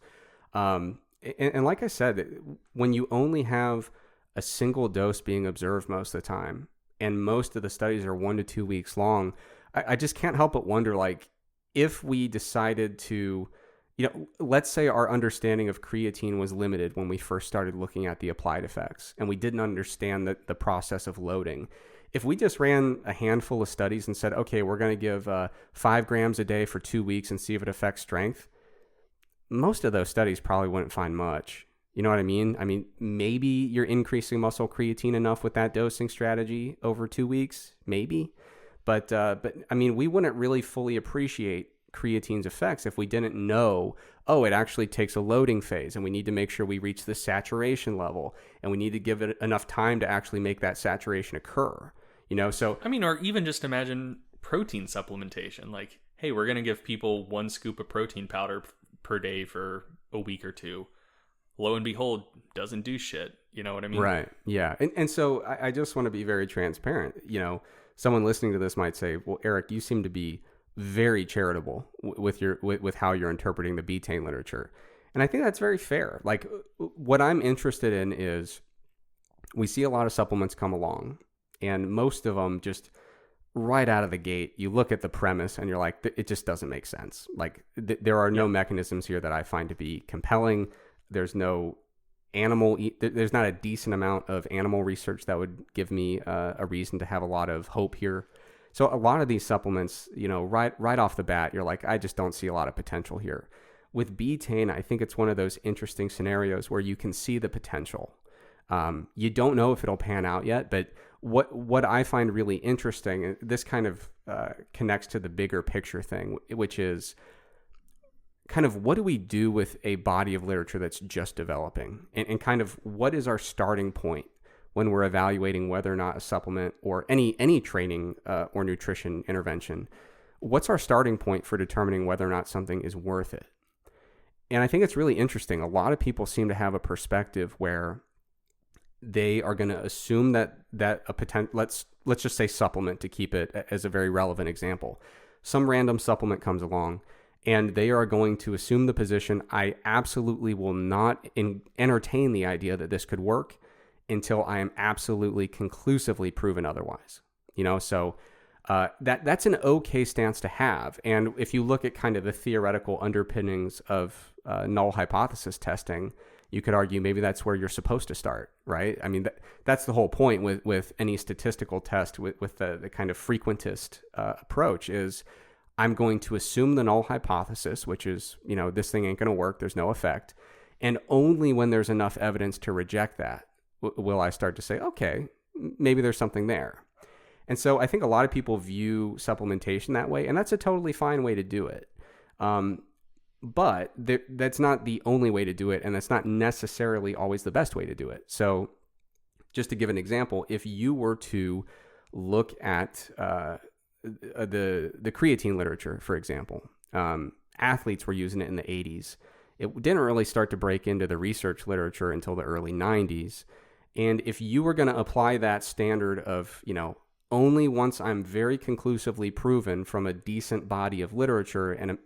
A: And like I said, when you only have a single dose being observed most of the time, and most of the studies are 1 to 2 weeks long, I just can't help but wonder, like, if we decided to, let's say our understanding of creatine was limited when we first started looking at the applied effects, and we didn't understand the process of loading. If we just ran a handful of studies and said, okay, we're going to give 5 grams a day for 2 weeks and see if it affects strength, most of those studies probably wouldn't find much. You know what I mean? I mean, maybe you're increasing muscle creatine enough with that dosing strategy over 2 weeks, maybe. But I mean, we wouldn't really fully appreciate creatine's effects if we didn't know, it actually takes a loading phase and we need to make sure we reach the saturation level and we need to give it enough time to actually make that saturation occur. So
B: I mean, or even just imagine protein supplementation. Like, hey, we're going to give people 1 scoop of protein powder per day for a week or 2. Lo and behold, doesn't do shit. You know what I mean? Right.
A: Yeah. And so I just want to be very transparent. Someone listening to this might say, well, Eric, you seem to be very charitable with how you're interpreting the betaine literature. And I think that's very fair. Like, what I'm interested in is we see a lot of supplements come along, and most of them just right out of the gate, you look at the premise and you're like, it just doesn't make sense. Like, there are no mechanisms here that I find to be compelling. There's no there's not a decent amount of animal research that would give me a reason to have a lot of hope here. So a lot of these supplements, right off the bat, you're like, I just don't see a lot of potential here. With betaine, I think it's one of those interesting scenarios where you can see the potential. You don't know if it'll pan out yet, but what I find really interesting, and this kind of connects to the bigger picture thing, which is kind of what do we do with a body of literature that's just developing, and kind of what is our starting point when we're evaluating whether or not a supplement or any training or nutrition intervention, what's our starting point for determining whether or not something is worth it? And I think it's really interesting. A lot of people seem to have a perspective where they are going to assume that a potential, let's just say supplement to keep it as a very relevant example. Some random supplement comes along and they are going to assume the position, I absolutely will not entertain the idea that this could work until I am absolutely conclusively proven otherwise. So that's an okay stance to have. And if you look at kind of the theoretical underpinnings of null hypothesis testing, you could argue maybe that's where you're supposed to start, right? I mean, that's the whole point with any statistical test with the kind of frequentist approach is I'm going to assume the null hypothesis, which is, this thing ain't going to work. There's no effect. And only when there's enough evidence to reject that will I start to say, okay, maybe there's something there. And so I think a lot of people view supplementation that way, and that's a totally fine way to do it. But that's not the only way to do it, and that's not necessarily always the best way to do it. So just to give an example, if you were to look at the creatine literature, for example, athletes were using it in the 80s. It didn't really start to break into the research literature until the early 90s. And if you were going to apply that standard of, only once I'm very conclusively proven from a decent body of literature and,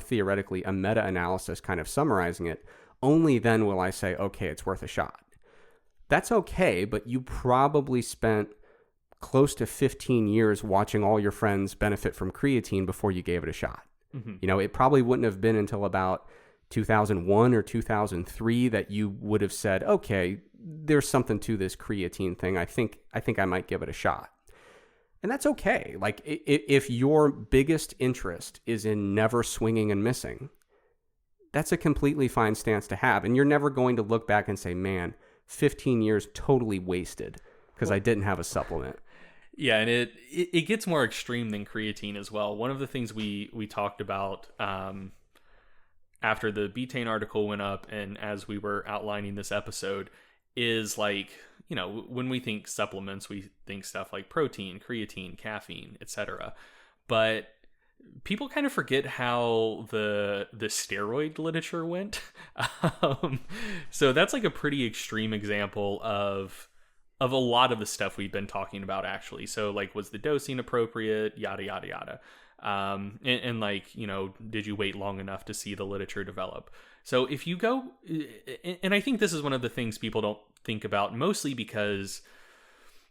A: theoretically a meta-analysis kind of summarizing it, only then will I say, okay, it's worth a shot. That's okay, but you probably spent close to 15 years watching all your friends benefit from creatine before you gave it a shot. Mm-hmm. It probably wouldn't have been until about 2001 or 2003 that you would have said, okay, there's something to this creatine thing. I think I might give it a shot. And that's okay. Like if your biggest interest is in never swinging and missing, that's a completely fine stance to have. And you're never going to look back and say, man, 15 years totally wasted because I didn't have a supplement.
B: Yeah, and it gets more extreme than creatine as well. One of the things we talked about after the Betaine article went up and as we were outlining this episode is like, when we think supplements, we think stuff like protein, creatine, caffeine, etc. But people kind of forget how the steroid literature went. So that's like a pretty extreme example of a lot of the stuff we've been talking about, actually. So like, was the dosing appropriate? Yada, yada, yada. And like, did you wait long enough to see the literature develop? So if you go, and I think this is one of the things people don't think about, mostly because,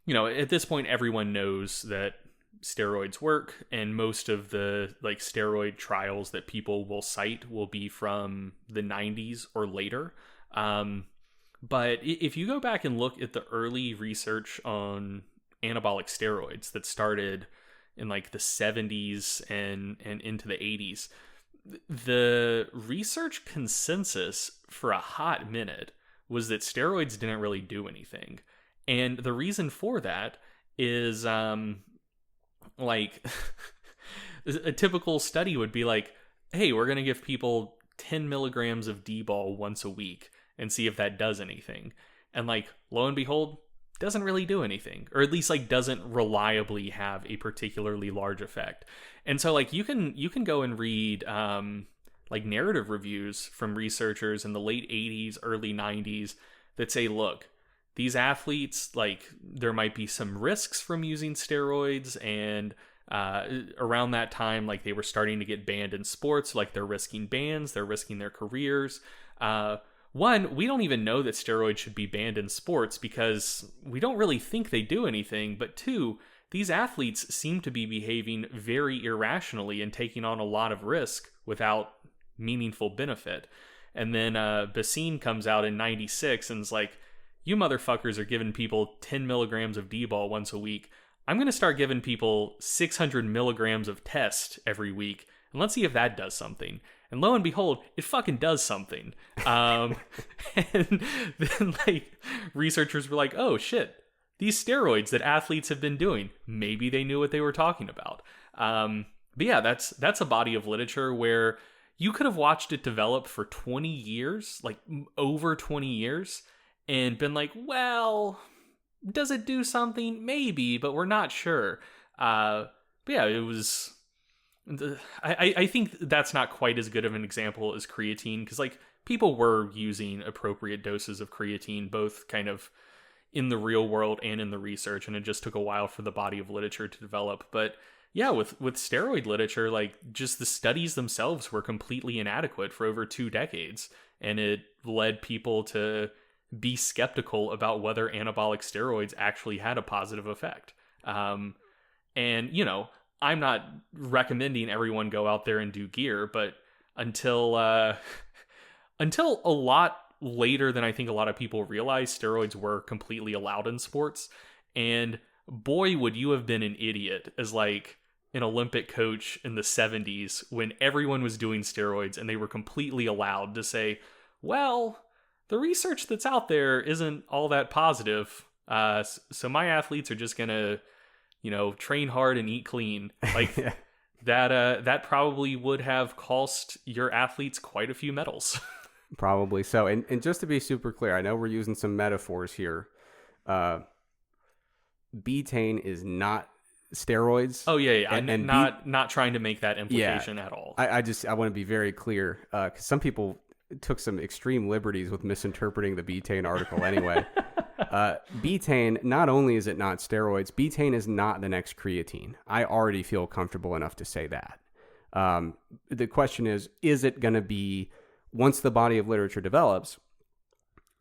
B: at this point, everyone knows that steroids work, and most of the like steroid trials that people will cite will be from the 90s or later. But if you go back and look at the early research on anabolic steroids that started in like the 70s and into the 80s, the research consensus for a hot minute was that steroids didn't really do anything. And the reason for that is like a typical study would be like, hey, we're going to give people 10 milligrams of D-ball once a week and see if that does anything. And like, lo and behold, doesn't really do anything, or at least like doesn't reliably have a particularly large effect. And so like you can go and read like narrative reviews from researchers in the late 80s, early 90s that say, look, these athletes, like there might be some risks from using steroids, and around that time, like they were starting to get banned in sports, like they're risking bans, they're risking their careers. One, we don't even know that steroids should be banned in sports because we don't really think they do anything. But two, these athletes seem to be behaving very irrationally and taking on a lot of risk without meaningful benefit. And then Bicarbonate comes out in 96 and is like, you motherfuckers are giving people 10 milligrams of D-ball once a week. I'm going to start giving people 600 milligrams of test every week, and let's see if that does something. And lo and behold, it fucking does something. And then like researchers were like, oh shit, these steroids that athletes have been doing, maybe they knew what they were talking about. But yeah, that's a body of literature where you could have watched it develop for 20 years, like over 20 years, and been like, well, does it do something? Maybe, but we're not sure. But yeah, it was I think that's not quite as good of an example as creatine, because like people were using appropriate doses of creatine, both kind of in the real world and in the research, and it just took a while for the body of literature to develop. But yeah, with steroid literature, like just the studies themselves were completely inadequate for over 2 decades, and it led people to be skeptical about whether anabolic steroids actually had a positive effect. And you know, I'm not recommending everyone go out there and do gear, but until until a lot later than I think a lot of people realize, steroids were completely allowed in sports. And boy, would you have been an idiot as like an Olympic coach in the 70s when everyone was doing steroids and they were completely allowed to say, well, the research that's out there isn't all that positive. So my athletes are just going to, you know, train hard and eat clean. Like
A: Yeah.
B: that probably would have cost your athletes quite a few medals.
A: Probably so. And just to be super clear, I know we're using some metaphors here. Betaine is not steroids.
B: Oh yeah.
A: And
B: not trying to make that implication at all.
A: I want to be very clear, because some people took some extreme liberties with misinterpreting the Betaine article anyway. Betaine, not only is it not steroids, Betaine is not the next creatine. I already feel comfortable enough to say that. The question is it going to be, once the body of literature develops,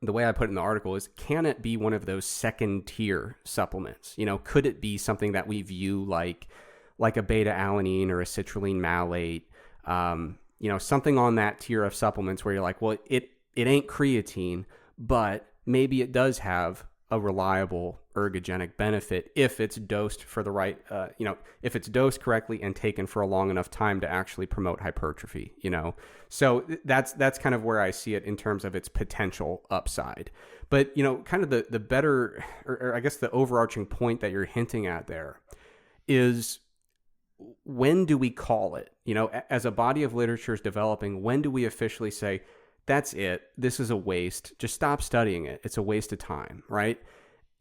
A: the way I put it in the article is, can it be one of those second tier supplements? You know, could it be something that we view like a beta alanine or a citrulline malate? You know, something on that tier of supplements where you're like, well, it ain't creatine, but maybe it does have a reliable ergogenic benefit if it's dosed for the right, if it's dosed correctly and taken for a long enough time to actually promote hypertrophy, you know? So that's kind of where I see it in terms of its potential upside. But, you know, kind of the better, or I guess the overarching point that you're hinting at there is, when do we call it? You know, as a body of literature is developing, when do we officially say, that's it, this is a waste, just stop studying it, it's a waste of time, right?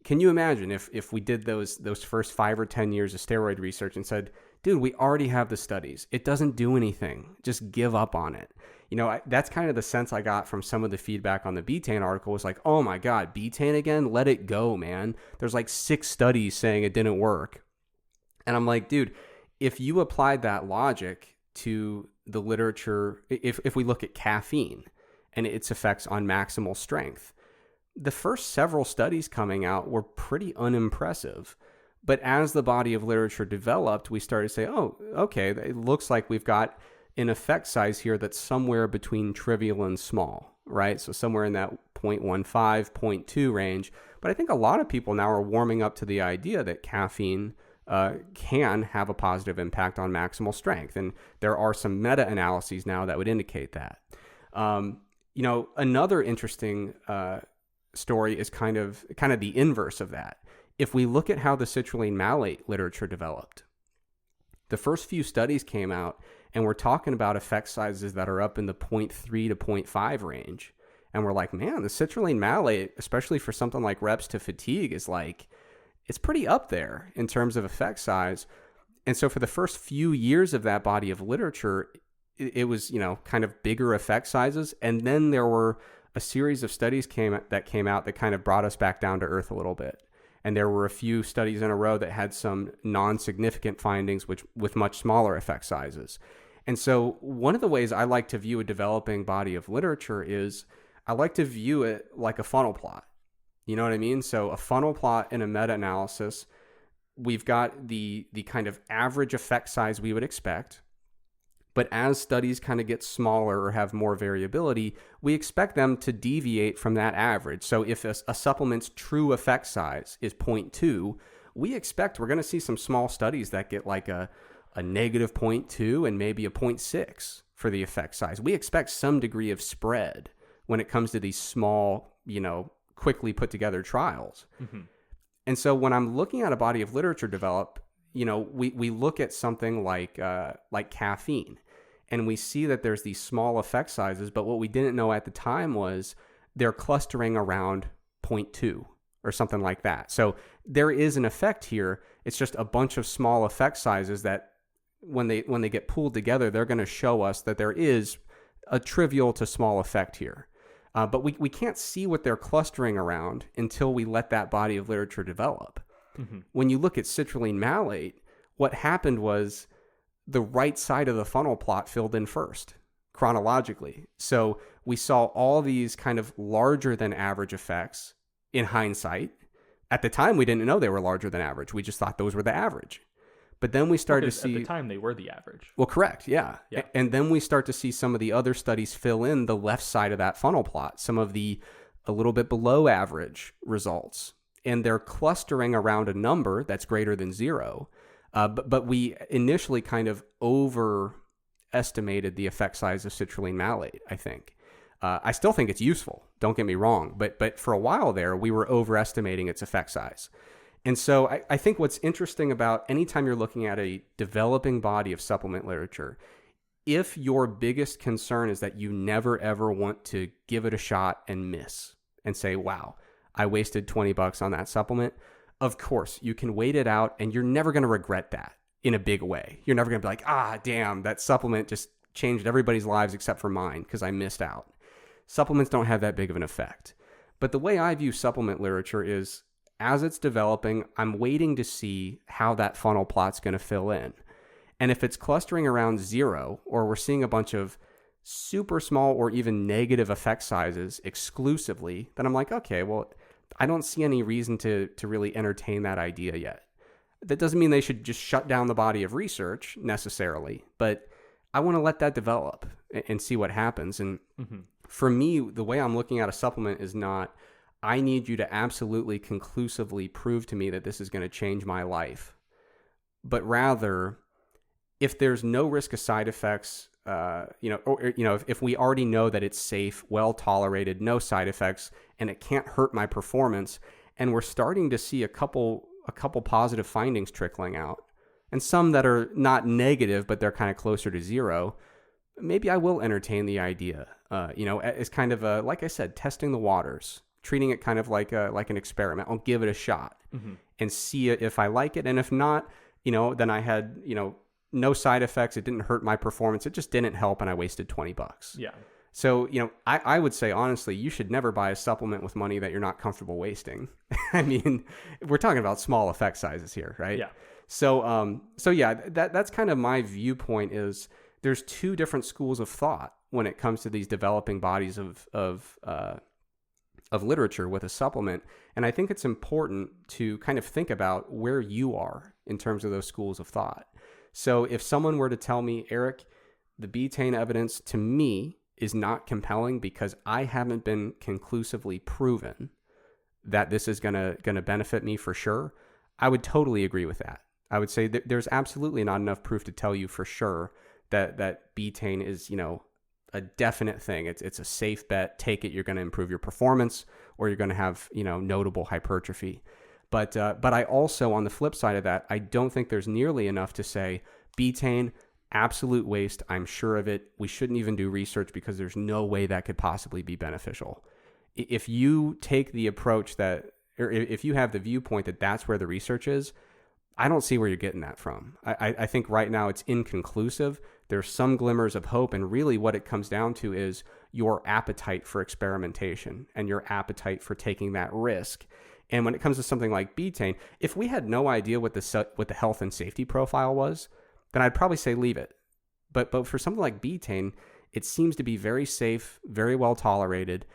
A: Can you imagine if we did those first 5 or 10 years of steroid research and said, dude, we already have the studies, it doesn't do anything, just give up on it? You know, that's kind of the sense I got from some of the feedback on the Betaine article, was like, oh my God, Betaine again? Let it go, man. There's like 6 studies saying it didn't work. And I'm like, dude, if you applied that logic to the literature, if we look at caffeine and its effects on maximal strength, the first several studies coming out were pretty unimpressive. But as the body of literature developed, we started to say, oh, okay, it looks like we've got an effect size here that's somewhere between trivial and small, right? So somewhere in that 0.15, 0.2 range. But I think a lot of people now are warming up to the idea that caffeine can have a positive impact on maximal strength. And there are some meta-analyses now that would indicate that. You know, another interesting story is kind of the inverse of that. If we look at how the citrulline malate literature developed, the first few studies came out and we're talking about effect sizes that are up in the 0.3 to 0.5 range. And we're like, man, the citrulline malate, especially for something like reps to fatigue, is like, it's pretty up there in terms of effect size. And so for the first few years of that body of literature, it was, you know, kind of bigger effect sizes. And then there were a series of studies that came out that kind of brought us back down to earth a little bit. And there were a few studies in a row that had some non-significant findings with much smaller effect sizes. And so one of the ways I like to view a developing body of literature is I like to view it like a funnel plot. You know what I mean? So a funnel plot in a meta-analysis, we've got the kind of average effect size we would expect. But as studies kind of get smaller or have more variability, we expect them to deviate from that average. So if a supplement's true effect size is 0.2, we expect we're going to see some small studies that get like a negative 0.2 and maybe a 0.6 for the effect size. We expect some degree of spread when it comes to these small, you know, quickly put together trials. Mm-hmm. And so when I'm looking at a body of literature develop, you know, we look at something like caffeine, and we see that there's these small effect sizes, but what we didn't know at the time was they're clustering around 0.2 or something like that. So there is an effect here. It's just a bunch of small effect sizes that when they get pooled together, they're going to show us that there is a trivial to small effect here. But we can't see what they're clustering around until we let that body of literature develop. Mm-hmm. When you look at citrulline malate, what happened was the right side of the funnel plot filled in first, chronologically. So we saw all these kind of larger than average effects in hindsight. At the time, we didn't know they were larger than average. We just thought those were the average. But then we started to see...
B: At the time, they were the average.
A: Well, correct, yeah. And then we start to see some of the other studies fill in the left side of that funnel plot, some of the a little bit below average results. And they're clustering around a number that's greater than 0. But we initially kind of overestimated the effect size of citrulline malate, I think. I still think it's useful, don't get me wrong. But for a while there, we were overestimating its effect size. And so I think what's interesting about anytime you're looking at a developing body of supplement literature, if your biggest concern is that you never ever want to give it a shot and miss and say, wow, I wasted $20 on that supplement, of course, you can wait it out and you're never going to regret that in a big way. You're never going to be like, damn, that supplement just changed everybody's lives except for mine because I missed out. Supplements don't have that big of an effect. But the way I view supplement literature is, as it's developing, I'm waiting to see how that funnel plot's going to fill in. And if it's clustering around 0, or we're seeing a bunch of super small or even negative effect sizes exclusively, then I'm like, okay, well, I don't see any reason to really entertain that idea yet. That doesn't mean they should just shut down the body of research necessarily, but I want to let that develop and see what happens. And for me, the way I'm looking at a supplement is not, I need you to absolutely conclusively prove to me that this is going to change my life. But rather, if there's no risk of side effects, if we already know that it's safe, well tolerated, no side effects, and it can't hurt my performance, and we're starting to see a couple positive findings trickling out, and some that are not negative, but they're kind of closer to 0, maybe I will entertain the idea. As kind of like I said, testing the waters. Treating it kind of like an experiment. I'll give it a shot and see if I like it. And if not, then I had, no side effects. It didn't hurt my performance. It just didn't help. And I wasted $20. Yeah. So, I would say, honestly, you should never buy a supplement with money that you're not comfortable wasting. I mean, we're talking about small effect sizes here, right? Yeah. So yeah, that's kind of my viewpoint is there's 2 different schools of thought when it comes to these developing bodies of literature with a supplement. And I think it's important to kind of think about where you are in terms of those schools of thought. So if someone were to tell me, Eric, the betaine evidence to me is not compelling because I haven't been conclusively proven that this is going to benefit me for sure, I would totally agree with that. I would say that there's absolutely not enough proof to tell you for sure that betaine is, a definite thing. It's a safe bet. Take it. You're going to improve your performance, or you're going to have notable hypertrophy. But I also, on the flip side of that, I don't think there's nearly enough to say betaine, absolute waste. I'm sure of it. We shouldn't even do research because there's no way that could possibly be beneficial. If you take the approach that, or if you have the viewpoint that that's where the research is, I don't see where you're getting that from. I think right now it's inconclusive. There's some glimmers of hope, and really what it comes down to is your appetite for experimentation and your appetite for taking that risk. And when it comes to something like betaine, if we had no idea what the health and safety profile was, then I'd probably say leave it. But for something like betaine, it seems to be very safe, very well tolerated.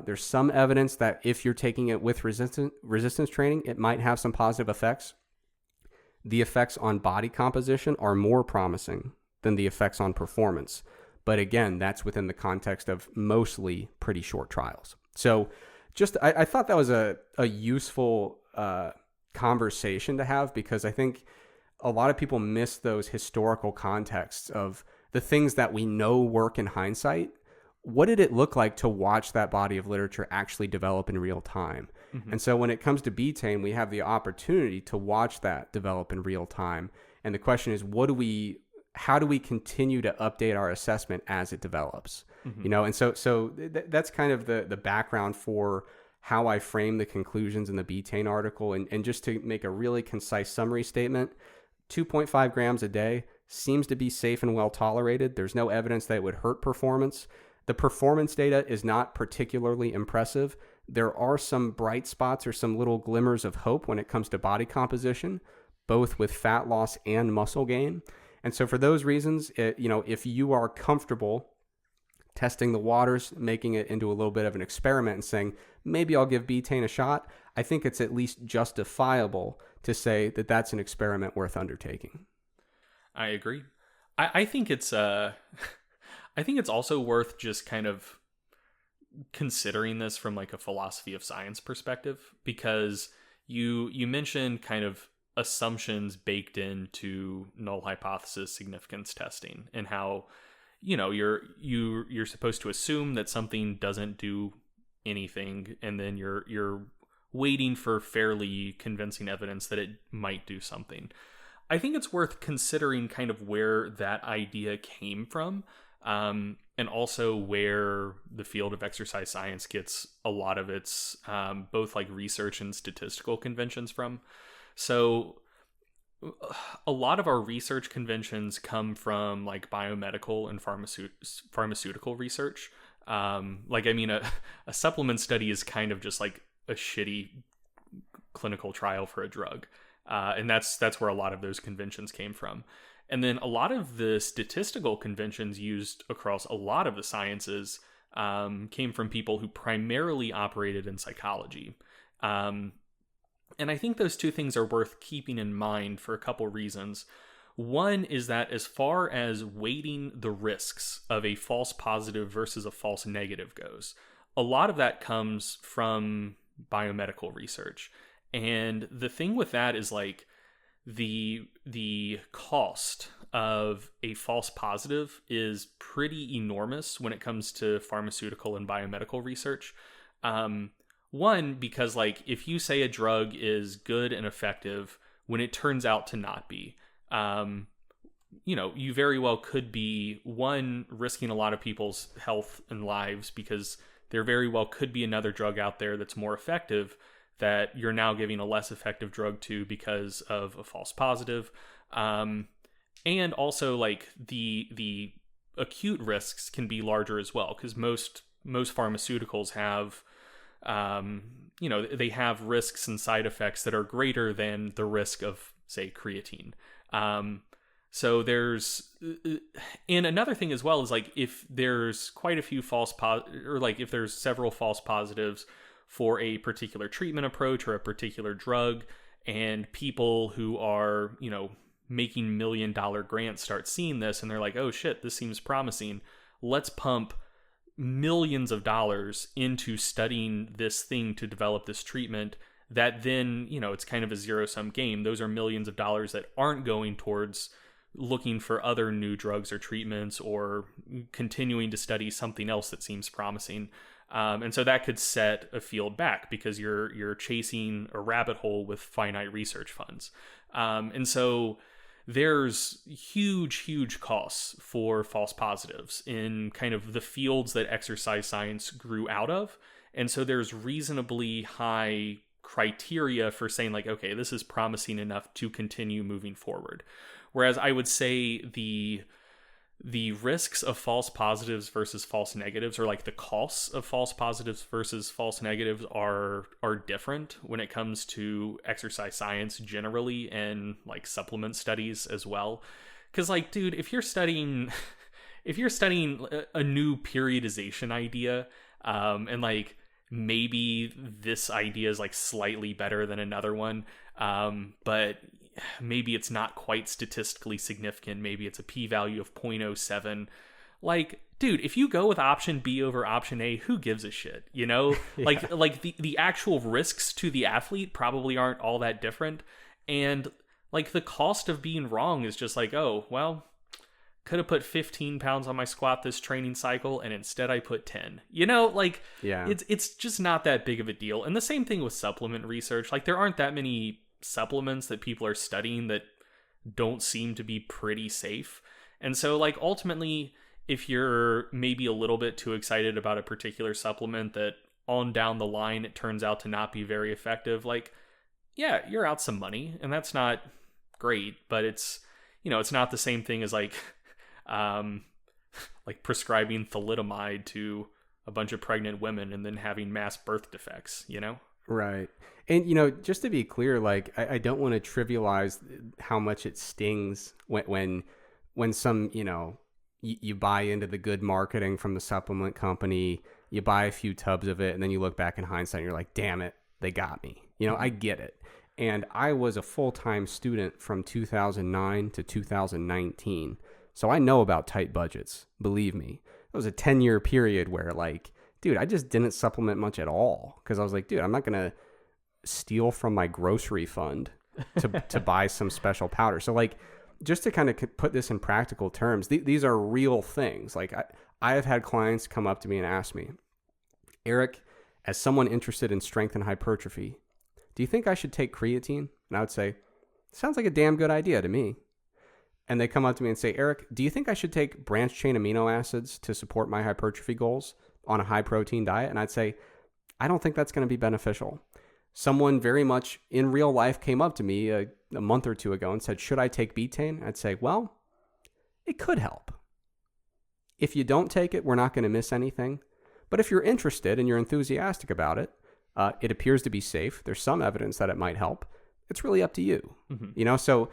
A: There's some evidence that if you're taking it with resistance training, it might have some positive effects. The effects on body composition are more promising than the effects on performance. But again, that's within the context of mostly pretty short trials. So I thought that was a useful conversation to have, because I think a lot of people miss those historical contexts of the things that we know work in hindsight. What did it look like to watch that body of literature actually develop in real time? Mm-hmm. And so when it comes to betaine, we have the opportunity to watch that develop in real time. And the question is, how do we continue to update our assessment as it develops? Mm-hmm. And so that's kind of the background for how I frame the conclusions in the betaine article. And just to make a really concise summary statement, 2.5 grams a day, seems to be safe and well tolerated. There's no evidence that it would hurt performance. The performance data is not particularly impressive. There are some bright spots or some little glimmers of hope when it comes to body composition, both with fat loss and muscle gain. And so for those reasons, if you are comfortable testing the waters, making it into a little bit of an experiment and saying, maybe I'll give betaine a shot, I think it's at least justifiable to say that that's an experiment worth undertaking.
B: I agree. I think it's I think it's also worth just kind of considering this from like a philosophy of science perspective, because you mentioned kind of assumptions baked into null hypothesis significance testing, and how you're supposed to assume that something doesn't do anything, and then you're waiting for fairly convincing evidence that it might do something. I think it's worth considering kind of where that idea came from, and also where the field of exercise science gets a lot of its both like research and statistical conventions from. So a lot of our research conventions come from like biomedical and pharmaceutical research. A supplement study is kind of just like a shitty clinical trial for a drug. And that's where a lot of those conventions came from. And then a lot of the statistical conventions used across a lot of the sciences came from people who primarily operated in psychology. And I think those two things are worth keeping in mind for a couple reasons. One is that as far as weighting the risks of a false positive versus a false negative goes, a lot of that comes from biomedical research. And the thing with that is like the cost of a false positive is pretty enormous when it comes to pharmaceutical and biomedical research. One, because like if you say a drug is good and effective when it turns out to not be, you very well could be, one, risking a lot of people's health and lives, because there very well could be another drug out there that's more effective that you're now giving a less effective drug to because of a false positive. And also like the acute risks can be larger as well, because most pharmaceuticals have they have risks and side effects that are greater than the risk of, say, creatine. So there's, and another thing as well is like if there's quite a few if there's several false positives for a particular treatment approach or a particular drug, and people who are, making $1 million grants start seeing this and they're like, oh shit, this seems promising. Let's pump millions of dollars into studying this thing to develop this treatment, that then, it's kind of a zero-sum game. Those are millions of dollars that aren't going towards looking for other new drugs or treatments or continuing to study something else that seems promising. And so that could set a field back because you're chasing a rabbit hole with finite research funds. And so there's huge costs for false positives in kind of the fields that exercise science grew out of. And so there's reasonably high criteria for saying like, okay, this is promising enough to continue moving forward. Whereas I would say the risks of false positives versus false negatives, or like the costs of false positives versus false negatives, are different when it comes to exercise science generally, and like supplement studies as well. Because like, dude, if you're studying a new periodization idea, and like maybe this idea is like slightly better than another one, but maybe it's not quite statistically significant. Maybe it's a p-value of 0.07. Like, dude, if you go with option B over option A, who gives a shit?
A: Yeah.
B: Like the actual risks to the athlete probably aren't all that different. And like the cost of being wrong is just like, oh, well, could have put 15 pounds on my squat this training cycle and instead I put 10.
A: Yeah.
B: It's just not that big of a deal. And the same thing with supplement research. Like there aren't that many supplements that people are studying that don't seem to be pretty safe. And so like ultimately, if you're maybe a little bit too excited about a particular supplement that on down the line it turns out to not be very effective, like, yeah, you're out some money and that's not great, but it's, it's not the same thing as like prescribing thalidomide to a bunch of pregnant women and then having mass birth defects,
A: Right. And, just to be clear, like, I don't want to trivialize how much it stings when some, you buy into the good marketing from the supplement company, you buy a few tubs of it, and then you look back in hindsight and you're like, damn it, they got me. I get it. And I was a full-time student from 2009 to 2019. So I know about tight budgets, believe me. It was a 10-year period where, like, dude, I just didn't supplement much at all because I was like, dude, I'm not going to steal from my grocery fund to buy some special powder. So, like, just to kind of put this in practical terms, these are real things. Like, I have had clients come up to me and ask me, Eric, as someone interested in strength and hypertrophy, do you think I should take creatine? And I would say, sounds like a damn good idea to me. And they come up to me and say, Eric, do you think I should take branched chain amino acids to support my hypertrophy goals on a high protein diet? And I'd say, I don't think that's going to be beneficial. Someone very much in real life came up to me a month or two ago and said, should I take betaine? I'd say, well, it could help. If you don't take it, we're not going to miss anything. But if you're interested and you're enthusiastic about it, it appears to be safe. There's some evidence that it might help. It's really up to you. Mm-hmm. So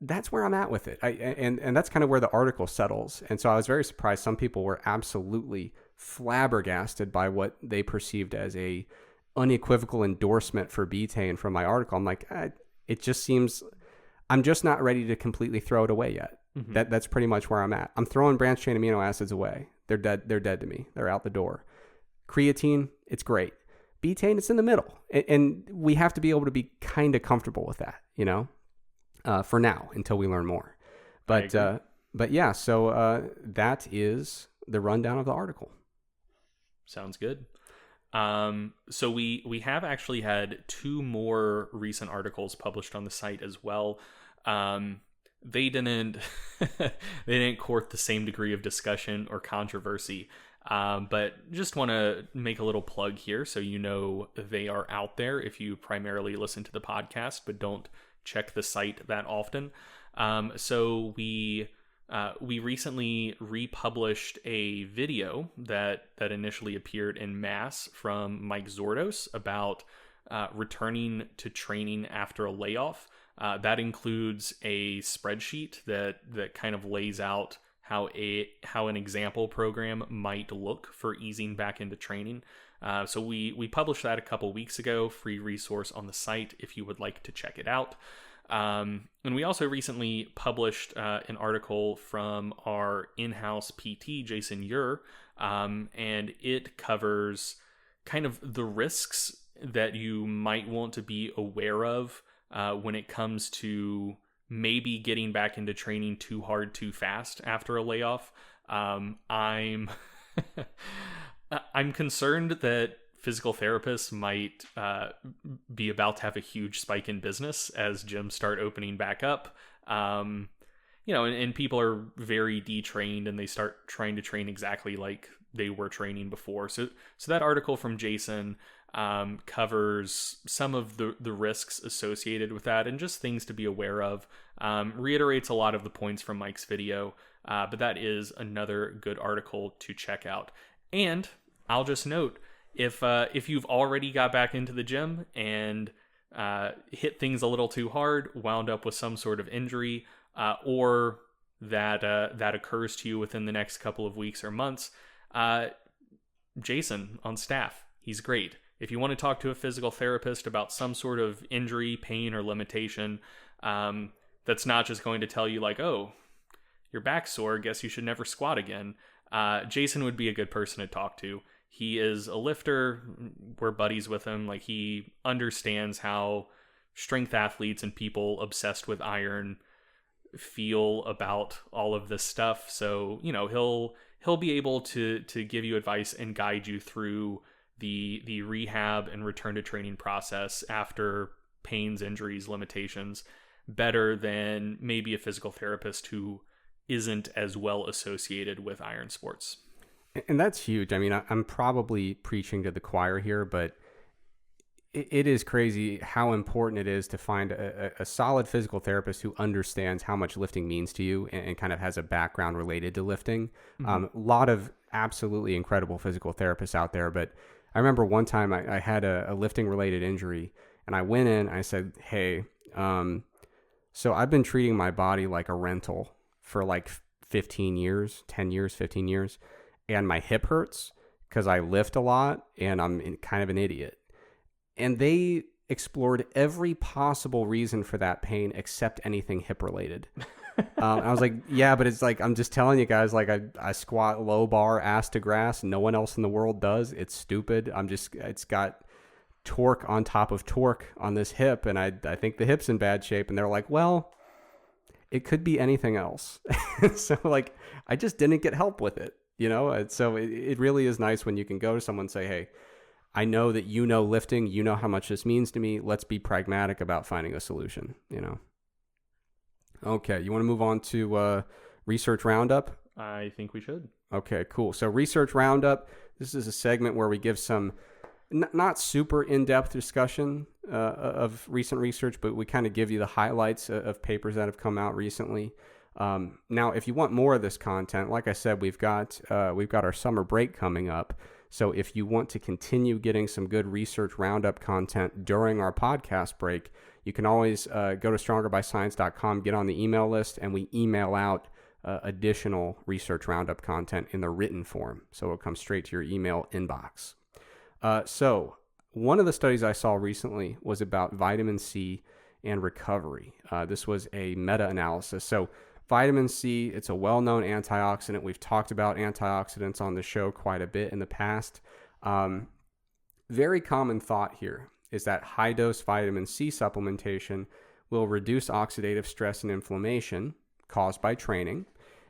A: that's where I'm at with it. And that's kind of where the article settles. And so I was very surprised. Some people were absolutely flabbergasted by what they perceived as a unequivocal endorsement for betaine from my article. I'm like, it just seems, I'm just not ready to completely throw it away yet. Mm-hmm. That's pretty much where I'm at. I'm throwing branched chain amino acids away. They're dead. They're dead to me. They're out the door. Creatine, it's great. Betaine, it's in the middle. And we have to be able to be kind of comfortable with that, for now until we learn more. But yeah, so that is the rundown of the article.
B: Sounds good. So we have actually had 2 more recent articles published on the site as well. They didn't court the same degree of discussion or controversy. But just want to make a little plug here so they are out there if you primarily listen to the podcast but don't check the site that often. So we recently republished a video that initially appeared in Mass from Mike Zordos about returning to training after a layoff. That includes a spreadsheet that kind of lays out how an example program might look for easing back into training. So we published that a couple weeks ago, free resource on the site if you would like to check it out. And we also recently published an article from our in-house PT, Jason Ure, and it covers kind of the risks that you might want to be aware of when it comes to maybe getting back into training too hard, too fast after a layoff. I'm concerned that physical therapists might be about to have a huge spike in business as gyms start opening back up. And people are very detrained and they start trying to train exactly like they were training before. So that article from Jason covers some of the risks associated with that and just things to be aware of. Reiterates a lot of the points from Mike's video, but that is another good article to check out. And I'll just note, if you've already got back into the gym and hit things a little too hard, wound up with some sort of injury, or that occurs to you within the next couple of weeks or months, Jason on staff, he's great. If you want to talk to a physical therapist about some sort of injury, pain, or limitation, that's not just going to tell you like, oh, your back's sore, guess you should never squat again. Jason would be a good person to talk to. He is a lifter. We're buddies with him. Like, he understands how strength athletes and people obsessed with iron feel about all of this stuff. So, he'll be able to give you advice and guide you through the rehab and return to training process after pains, injuries, limitations better than maybe a physical therapist who isn't as well associated with iron sports.
A: And that's huge. I mean, I'm probably preaching to the choir here, but it is crazy how important it is to find a solid physical therapist who understands how much lifting means to you and kind of has a background related to lifting. A lot of absolutely incredible physical therapists out there, but I remember one time I had a lifting related injury, and I went in, I said, hey, so I've been treating my body like a rental for like 15 years, and my hip hurts because I lift a lot and I'm kind of an idiot. And they explored every possible reason for that pain except anything hip related. I was like, yeah, but it's like, I'm just telling you guys, like I squat low bar, ass to grass. No one else in the world does. It's stupid. It's got torque on top of torque on this hip. And I think the hip's in bad shape. And they're like, well, it could be anything else. So like, I just didn't get help with it, you know? And so it really is nice when you can go to someone and say, hey, I know that you know lifting, you know how much this means to me. Let's be pragmatic about finding a solution, you know? Okay, you want to move on to Research Roundup?
B: I think we should.
A: Okay, cool. So Research Roundup, this is a segment where we give some not super in-depth discussion of recent research, but we kind of give you the highlights of papers that have come out recently. Now, if you want more of this content, like I said, we've got our summer break coming up. So if you want to continue getting some good Research Roundup content during our podcast break, you can always go to strongerbyscience.com, get on the email list, and we email out additional Research Roundup content in the written form. So it'll come straight to your email inbox. So one of the studies I saw recently was about vitamin C and recovery. This was a meta-analysis. So vitamin C, it's a well-known antioxidant. We've talked about antioxidants on the show quite a bit in the past. Very common thought here is that high-dose vitamin C supplementation will reduce oxidative stress and inflammation caused by training,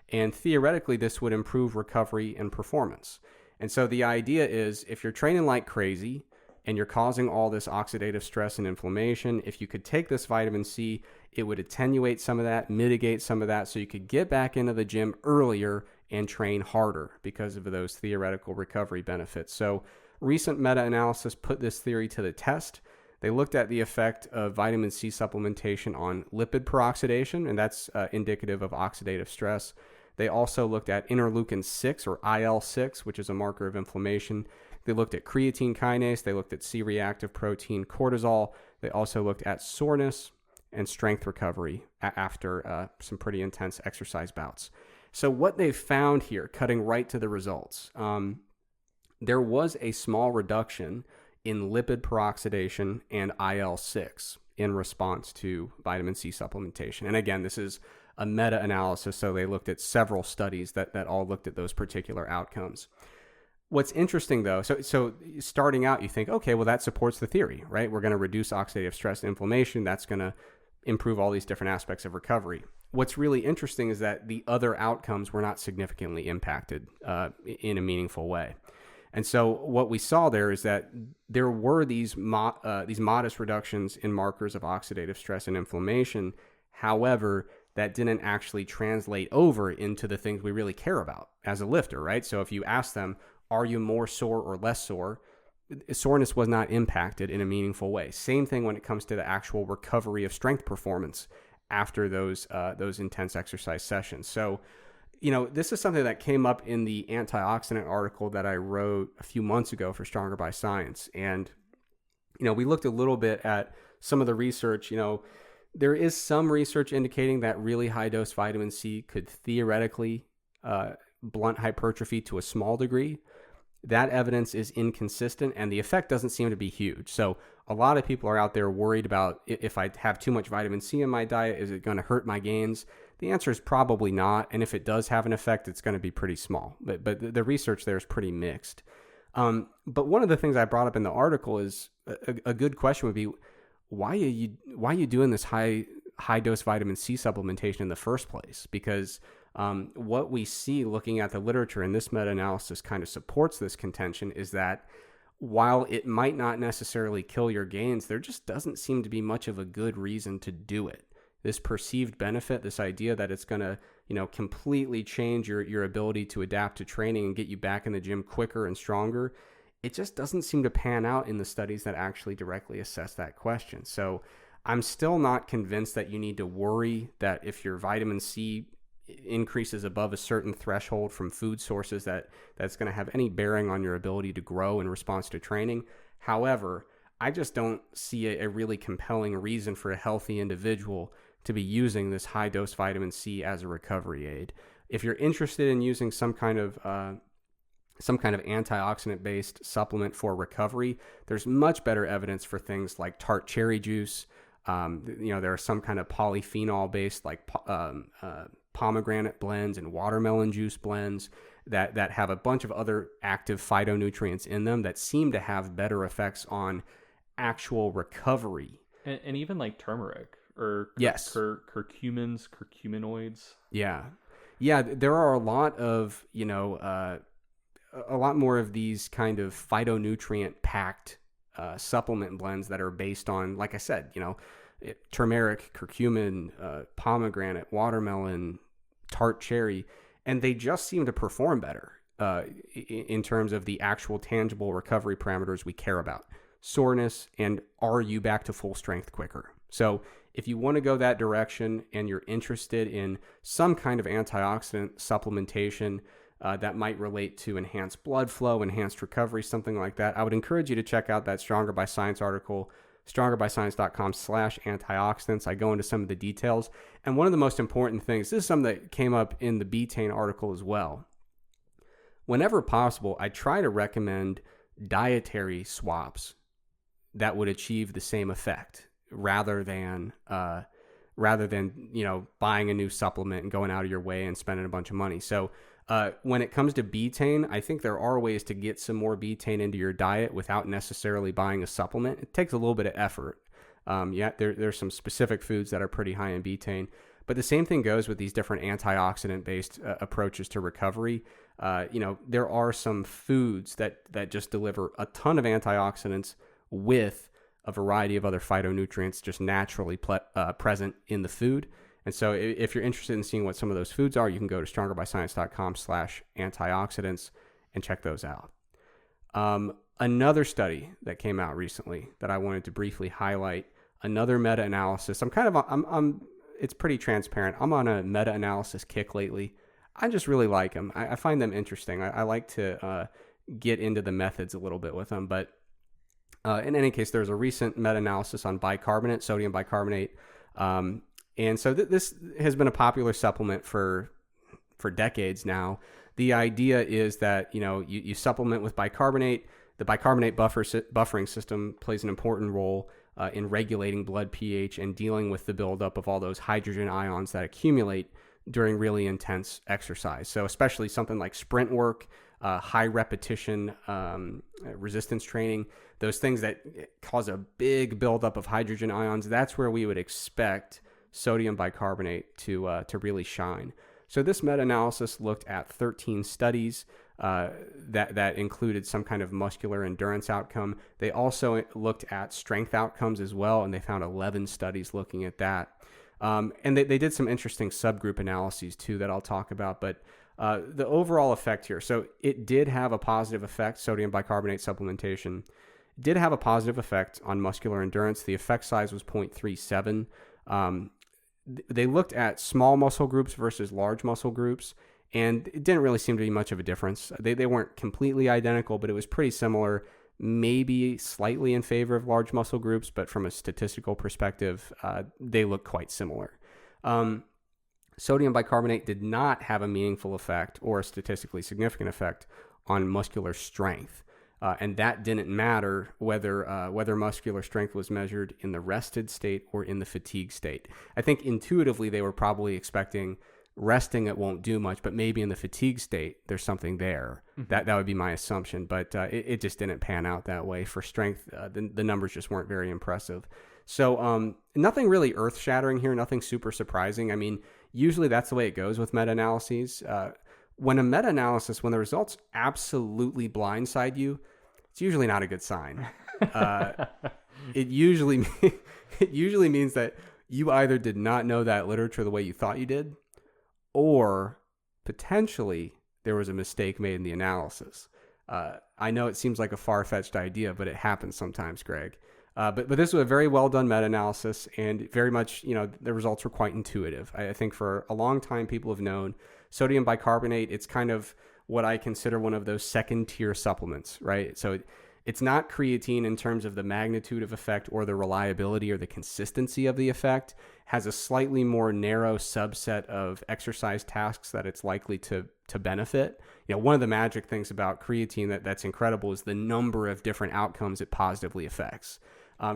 A: and theoretically this would improve recovery and performance. And so the idea is if you're training like crazy and you're causing all this oxidative stress and inflammation, if you could take this vitamin C, it would attenuate some of that, mitigate some of that, so you could get back into the gym earlier and train harder because of those theoretical recovery benefits. So recent meta-analysis put this theory to the test. They looked at the effect of vitamin C supplementation on lipid peroxidation, and that's indicative of oxidative stress. They also looked at interleukin 6 or IL-6, which is a marker of inflammation. They looked at creatine kinase. They looked at C-reactive protein, cortisol. They also looked at soreness and strength recovery after some pretty intense exercise bouts. So what they found here, cutting right to the results, there was a small reduction in lipid peroxidation and IL-6 in response to vitamin C supplementation. And again, this is a meta-analysis, so they looked at several studies that all looked at those particular outcomes. What's interesting, though, so starting out, you think, okay, well, that supports the theory, right? We're going to reduce oxidative stress and inflammation. That's going to improve all these different aspects of recovery. What's really interesting is that the other outcomes were not significantly impacted in a meaningful way. And so what we saw there is that there were these modest reductions in markers of oxidative stress and inflammation. However, that didn't actually translate over into the things we really care about as a lifter, right? So if you ask them, are you more sore or less sore? Soreness was not impacted in a meaningful way. Same thing when it comes to the actual recovery of strength performance after those intense exercise sessions. So, you know, this is something that came up in the antioxidant article that I wrote a few months ago for Stronger by Science. And, you know, we looked a little bit at some of the research. You know, there is some research indicating that really high dose vitamin C could theoretically blunt hypertrophy to a small degree. That evidence is inconsistent and the effect doesn't seem to be huge. So a lot of people are out there worried about if I have too much vitamin C in my diet, is it going to hurt my gains? The answer is probably not. And if it does have an effect, it's going to be pretty small. But the research there is pretty mixed. But one of the things I brought up in the article is a good question would be, why are you doing this high dose vitamin C supplementation in the first place? Because what we see looking at the literature, and this meta-analysis kind of supports this contention, is that while it might not necessarily kill your gains, there just doesn't seem to be much of a good reason to do it. This perceived benefit, this idea that it's going to, you know, completely change your ability to adapt to training and get you back in the gym quicker and stronger, it just doesn't seem to pan out in the studies that actually directly assess that question. So I'm still not convinced that you need to worry that if your vitamin C increases above a certain threshold from food sources that's going to have any bearing on your ability to grow in response to training. However, I just don't see a really compelling reason for a healthy individual to be using this high dose vitamin C as a recovery aid. If you're interested in using some kind of antioxidant based supplement for recovery, there's much better evidence for things like tart cherry juice. There are some kind of polyphenol based like pomegranate blends and watermelon juice blends that have a bunch of other active phytonutrients in them that seem to have better effects on actual recovery.
B: And even like turmeric or
A: yes,
B: curcuminoids.
A: Yeah, there are a lot of a lot more of these kind of phytonutrient packed supplement blends that are based on, like I said, turmeric, curcumin, pomegranate, watermelon, tart cherry, and they just seem to perform better in terms of the actual tangible recovery parameters we care about. Soreness, and are you back to full strength quicker? So if you want to go that direction and you're interested in some kind of antioxidant supplementation that might relate to enhanced blood flow, enhanced recovery, something like that, I would encourage you to check out that Stronger by Science article, strongerbyscience.com/antioxidants. I go into some of the details. And one of the most important things, this is something that came up in the Betaine article as well. Whenever possible, I try to recommend dietary swaps that would achieve the same effect rather than buying a new supplement and going out of your way and spending a bunch of money. So when it comes to betaine, I think there are ways to get some more betaine into your diet without necessarily buying a supplement. It takes a little bit of effort. There's some specific foods that are pretty high in betaine, but the same thing goes with these different antioxidant-based approaches to recovery. There are some foods that just deliver a ton of antioxidants with a variety of other phytonutrients just naturally present in the food. And so if you're interested in seeing what some of those foods are, you can go to strongerbyscience.com/antioxidants and check those out. Another study that came out recently that I wanted to briefly highlight, another meta-analysis. It's pretty transparent. I'm on a meta-analysis kick lately. I just really like them. I find them interesting. I like to get into the methods a little bit with them. But in any case, there's a recent meta-analysis on bicarbonate, sodium bicarbonate. And so this has been a popular supplement for decades now. The idea is that, you supplement with bicarbonate. The bicarbonate buffering system plays an important role in regulating blood pH and dealing with the buildup of all those hydrogen ions that accumulate during really intense exercise. So especially something like sprint work, high repetition resistance training, those things that cause a big buildup of hydrogen ions, that's where we would expect sodium bicarbonate to really shine. So this meta-analysis looked at 13 studies that included some kind of muscular endurance outcome. They also looked at strength outcomes as well, and they found 11 studies looking at that. And they did some interesting subgroup analyses too that I'll talk about. But the overall effect here, so it did have a positive effect, sodium bicarbonate supplementation did have a positive effect on muscular endurance. The effect size was 0.37. They looked at small muscle groups versus large muscle groups, and it didn't really seem to be much of a difference. They weren't completely identical, but it was pretty similar, maybe slightly in favor of large muscle groups, but from a statistical perspective, they look quite similar. Sodium bicarbonate did not have a meaningful effect or a statistically significant effect on muscular strength. And that didn't matter whether muscular strength was measured in the rested state or in the fatigue state. I think intuitively they were probably expecting resting it won't do much, but maybe in the fatigue state there's something there. Mm-hmm. That would be my assumption, but it just didn't pan out that way. For strength, the numbers just weren't very impressive. So nothing really earth-shattering here, nothing super surprising. I mean, usually that's the way it goes with meta-analyses. When the results absolutely blindside you, it's usually not a good sign. It usually means that you either did not know that literature the way you thought you did, or potentially there was a mistake made in the analysis. I know it seems like a far-fetched idea, but it happens sometimes, Greg. But this was a very well done meta-analysis, and very much, the results were quite intuitive. I think for a long time, people have known sodium bicarbonate. It's kind of what I consider one of those second-tier supplements, right? So it's not creatine in terms of the magnitude of effect or the reliability or the consistency of the effect. It has a slightly more narrow subset of exercise tasks that it's likely to benefit. One of the magic things about creatine that's incredible is the number of different outcomes it positively affects.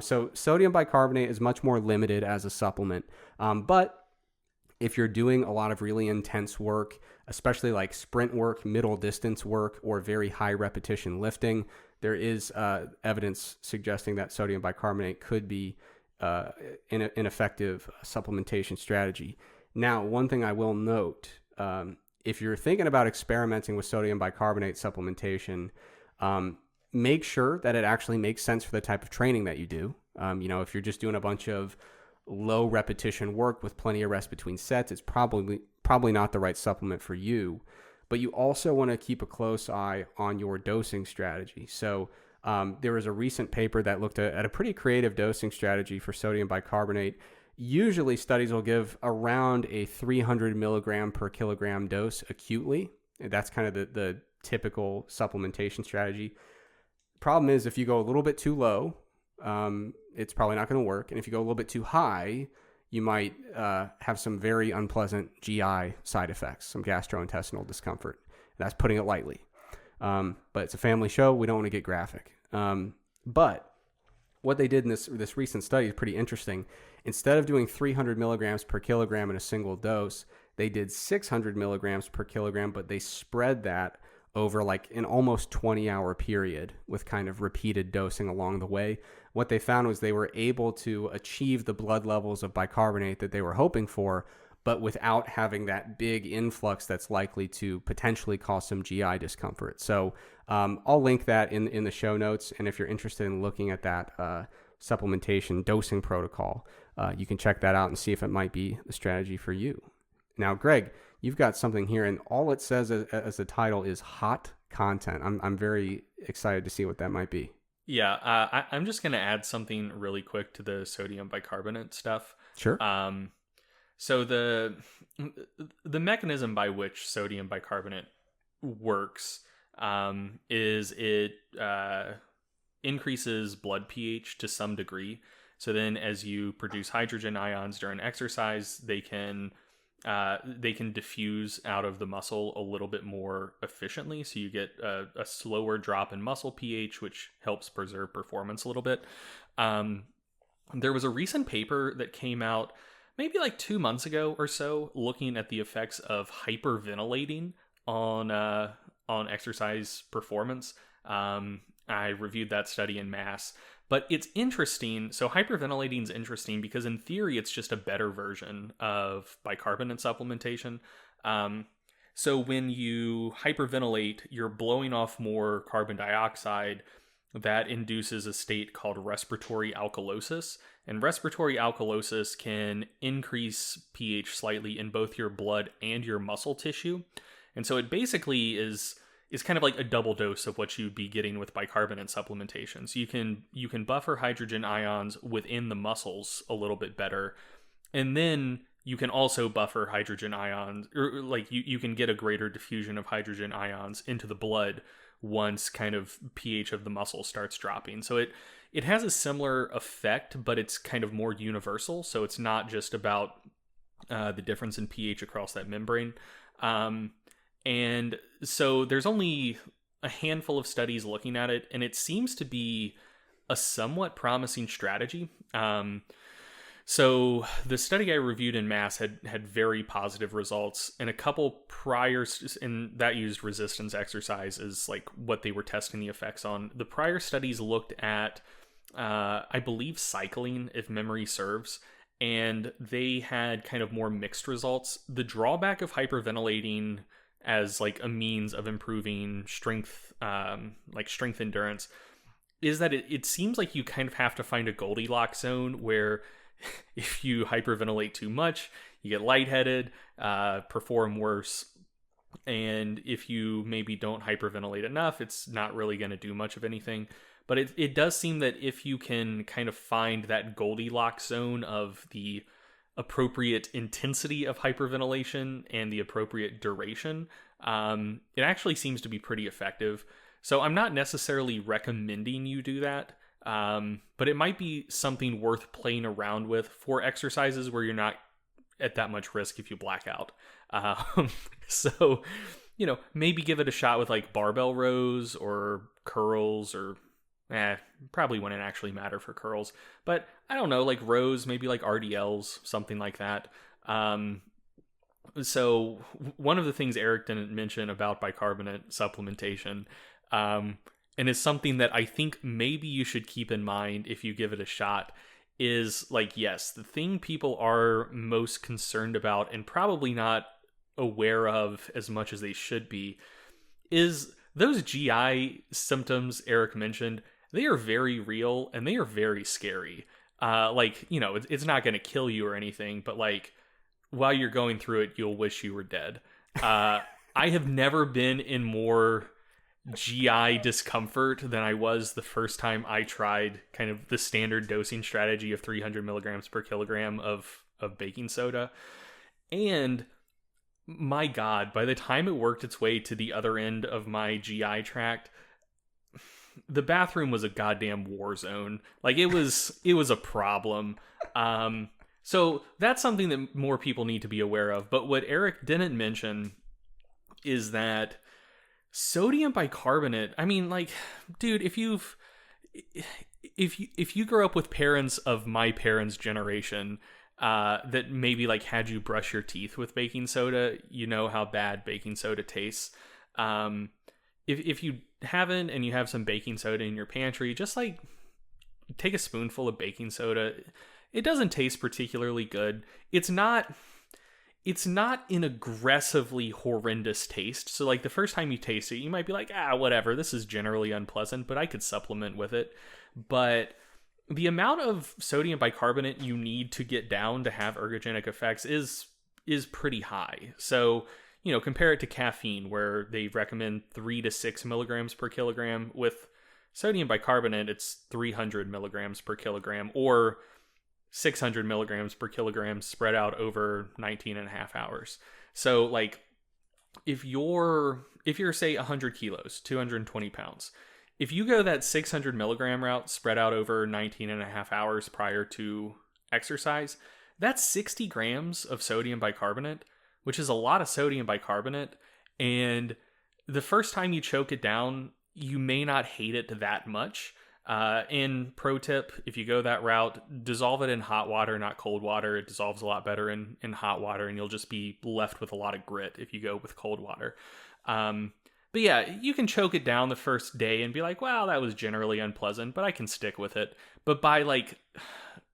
A: So sodium bicarbonate is much more limited as a supplement, but if you're doing a lot of really intense work, especially like sprint work, middle distance work, or very high repetition lifting, there is evidence suggesting that sodium bicarbonate could be an effective supplementation strategy. Now, one thing I will note, if you're thinking about experimenting with sodium bicarbonate supplementation, make sure that it actually makes sense for the type of training that you do. If you're just doing a bunch of low repetition work with plenty of rest between sets, it's probably not the right supplement for you. But you also want to keep a close eye on your dosing strategy. So there was a recent paper that looked at a pretty creative dosing strategy for sodium bicarbonate. Usually studies will give around a 300 milligram per kilogram dose acutely. That's kind of the typical supplementation strategy. Problem is, if you go a little bit too low, it's probably not going to work. And if you go a little bit too high, you might have some very unpleasant GI side effects, some gastrointestinal discomfort. That's putting it lightly. But it's a family show. We don't want to get graphic. But what they did in this recent study is pretty interesting. Instead of doing 300 milligrams per kilogram in a single dose, they did 600 milligrams per kilogram, but they spread that over like an almost 20-hour period with kind of repeated dosing along the way. What they found was they were able to achieve the blood levels of bicarbonate that they were hoping for, but without having that big influx that's likely to potentially cause some GI discomfort. So I'll link that in the show notes. And if you're interested in looking at that supplementation dosing protocol, you can check that out and see if it might be the strategy for you. Now, Greg, you've got something here, and all it says as a title is hot content. I'm very excited to see what that might be.
B: Yeah, I'm just going to add something really quick to the sodium bicarbonate stuff.
A: Sure.
B: So the mechanism by which sodium bicarbonate works is it increases blood pH to some degree. So then as you produce hydrogen ions during exercise, they can diffuse out of the muscle a little bit more efficiently. So you get a slower drop in muscle pH, which helps preserve performance a little bit. There was a recent paper that came out maybe like 2 months ago or so, looking at the effects of hyperventilating on exercise performance. I reviewed that study in mass. But it's interesting. So hyperventilating is interesting because in theory, it's just a better version of bicarbonate supplementation. So when you hyperventilate, you're blowing off more carbon dioxide. That induces a state called respiratory alkalosis. And respiratory alkalosis can increase pH slightly in both your blood and your muscle tissue. And so it basically is kind of like a double dose of what you'd be getting with bicarbonate supplementation. So you can buffer hydrogen ions within the muscles a little bit better. And then you can also buffer hydrogen ions, or like you can get a greater diffusion of hydrogen ions into the blood once kind of pH of the muscle starts dropping. So it has a similar effect, but it's kind of more universal. So it's not just about the difference in pH across that membrane. And so there's only a handful of studies looking at it, and it seems to be a somewhat promising strategy. So the study I reviewed in mass had very positive results, and a couple prior, and that used resistance exercise as like what they were testing the effects on. The prior studies looked at, I believe, cycling, if memory serves, and they had kind of more mixed results. The drawback of hyperventilating as like a means of improving strength, like strength endurance, is that it seems like you kind of have to find a Goldilocks zone where if you hyperventilate too much, you get lightheaded, perform worse, And if you maybe don't hyperventilate enough, it's not really going to do much of anything. But it does seem that if you can kind of find that Goldilocks zone of the appropriate intensity of hyperventilation and the appropriate duration, it actually seems to be pretty effective. So I'm not necessarily recommending you do that, but it might be something worth playing around with for exercises where you're not at that much risk if you black out. So, maybe give it a shot with like barbell rows or curls, or probably wouldn't actually matter for curls, but I don't know, like rows, maybe like RDLs, something like that. So one of the things Eric didn't mention about bicarbonate supplementation, and is something that I think maybe you should keep in mind if you give it a shot, is like, yes, the thing people are most concerned about and probably not aware of as much as they should be is those GI symptoms Eric mentioned. They are very real and they are very scary. It's not going to kill you or anything, but like while you're going through it, you'll wish you were dead. I have never been in more GI discomfort than I was the first time I tried kind of the standard dosing strategy of 300 milligrams per kilogram of baking soda. And my God, by the time it worked its way to the other end of my GI tract, the bathroom was a goddamn war zone. Like it was a problem. So that's something that more people need to be aware of. But what Eric didn't mention is that sodium bicarbonate, I mean, like, dude, if you grew up with parents of my parents' generation that maybe like had you brush your teeth with baking soda, you know how bad baking soda tastes. If you haven't and you have some baking soda in your pantry, just like take a spoonful of baking soda. It doesn't taste particularly good. It's not an aggressively horrendous taste. So like the first time you taste it, you might be like, whatever, this is generally unpleasant, but I could supplement with it. But the amount of sodium bicarbonate you need to get down to have ergogenic effects is pretty high. So, compare it to caffeine, where they recommend 3 to 6 milligrams per kilogram. With sodium bicarbonate, it's 300 milligrams per kilogram, or 600 milligrams per kilogram spread out over 19 and a half hours. So like if you're say 100 kilos, 220 pounds, if you go that 600 milligram route spread out over 19 and a half hours prior to exercise, that's 60 grams of sodium bicarbonate, which is a lot of sodium bicarbonate. And the first time you choke it down, you may not hate it that much. And pro tip, if you go that route, dissolve it in hot water, not cold water. It dissolves a lot better in hot water, and you'll just be left with a lot of grit if you go with cold water. But yeah, you can choke it down the first day and be like, wow, that was generally unpleasant, but I can stick with it. But by like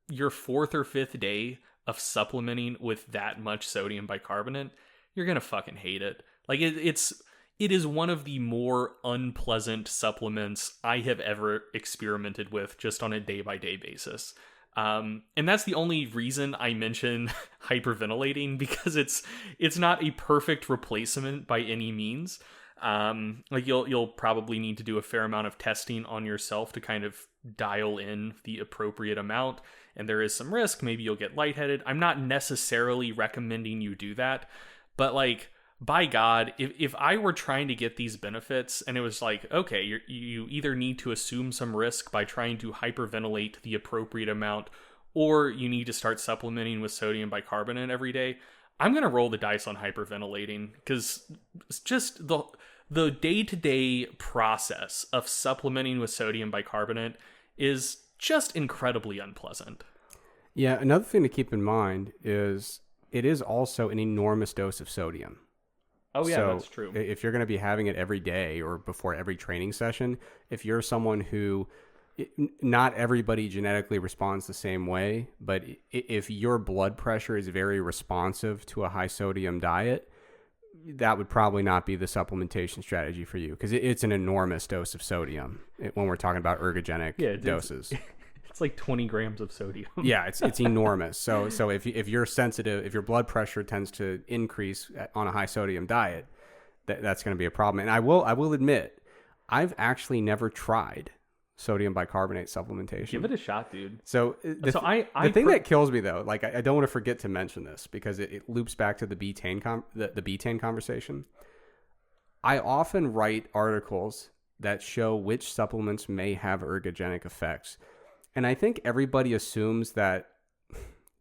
B: your 4th or 5th day of supplementing with that much sodium bicarbonate, you're going to fucking hate it. Like it is one of the more unpleasant supplements I have ever experimented with just on a day-by-day basis. And that's the only reason I mention hyperventilating, because it's not a perfect replacement by any means. Like you'll probably need to do a fair amount of testing on yourself to kind of dial in the appropriate amount. And there is some risk. Maybe you'll get lightheaded. I'm not necessarily recommending you do that, but like, by God, if I were trying to get these benefits and it was like, okay, you either need to assume some risk by trying to hyperventilate the appropriate amount, or you need to start supplementing with sodium bicarbonate every day, I'm going to roll the dice on hyperventilating, because it's just the day-to-day process of supplementing with sodium bicarbonate is just incredibly unpleasant.
A: Yeah, another thing to keep in mind is it is also an enormous dose of sodium.
B: Oh, yeah,
A: so
B: that's true.
A: If you're going to be having it every day or before every training session, if you're someone who, not everybody genetically responds the same way, but if your blood pressure is very responsive to a high sodium diet, that would probably not be the supplementation strategy for you, because it's an enormous dose of sodium when we're talking about ergogenic doses.
B: It's like 20 grams of sodium.
A: Yeah, it's enormous. So if you're sensitive, if your blood pressure tends to increase on a high sodium diet, that's going to be a problem. And I will admit, I've actually never tried sodium bicarbonate supplementation.
B: Give it a shot, dude.
A: So the thing that kills me though, like I don't want to forget to mention this because it loops back to the betaine the betaine conversation. I often write articles that show which supplements may have ergogenic effects. And I think everybody assumes that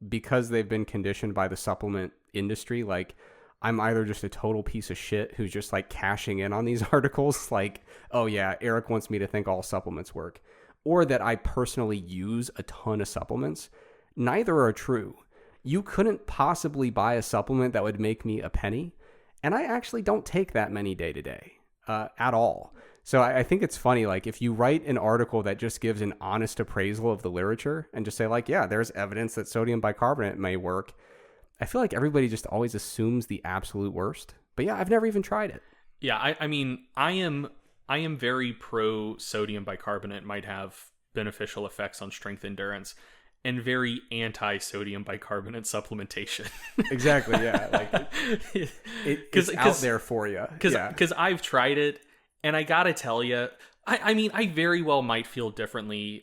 A: because they've been conditioned by the supplement industry, like I'm either just a total piece of shit who's just like cashing in on these articles. Like, oh yeah, Eric wants me to think all supplements work, or that I personally use a ton of supplements. Neither are true. You couldn't possibly buy a supplement that would make me a penny. And I actually don't take that many day to day at all. So I think it's funny, like if you write an article that just gives an honest appraisal of the literature and just say like, yeah, there's evidence that sodium bicarbonate may work. I feel like everybody just always assumes the absolute worst. But yeah, I've never even tried it.
B: Yeah, I mean, I am very pro sodium bicarbonate might have beneficial effects on strength endurance, and very anti sodium bicarbonate supplementation.
A: Exactly, yeah. Like it's out there for you.
B: Because I've tried it. And I gotta tell you, I mean, I very well might feel differently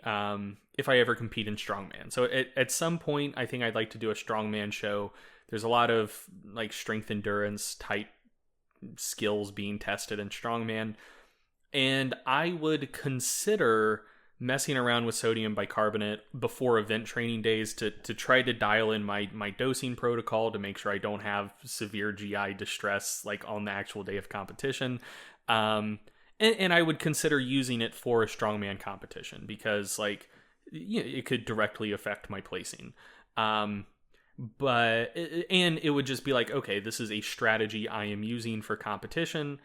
B: if I ever compete in strongman. So at some point, I think I'd like to do a strongman show. There's a lot of like strength endurance type skills being tested in strongman. And I would consider messing around with sodium bicarbonate before event training days to try to dial in my dosing protocol to make sure I don't have severe GI distress like on the actual day of competition. And I would consider using it for a strongman competition because like, you know, it could directly affect my placing. And it would just be like, okay, this is a strategy I am using for competition,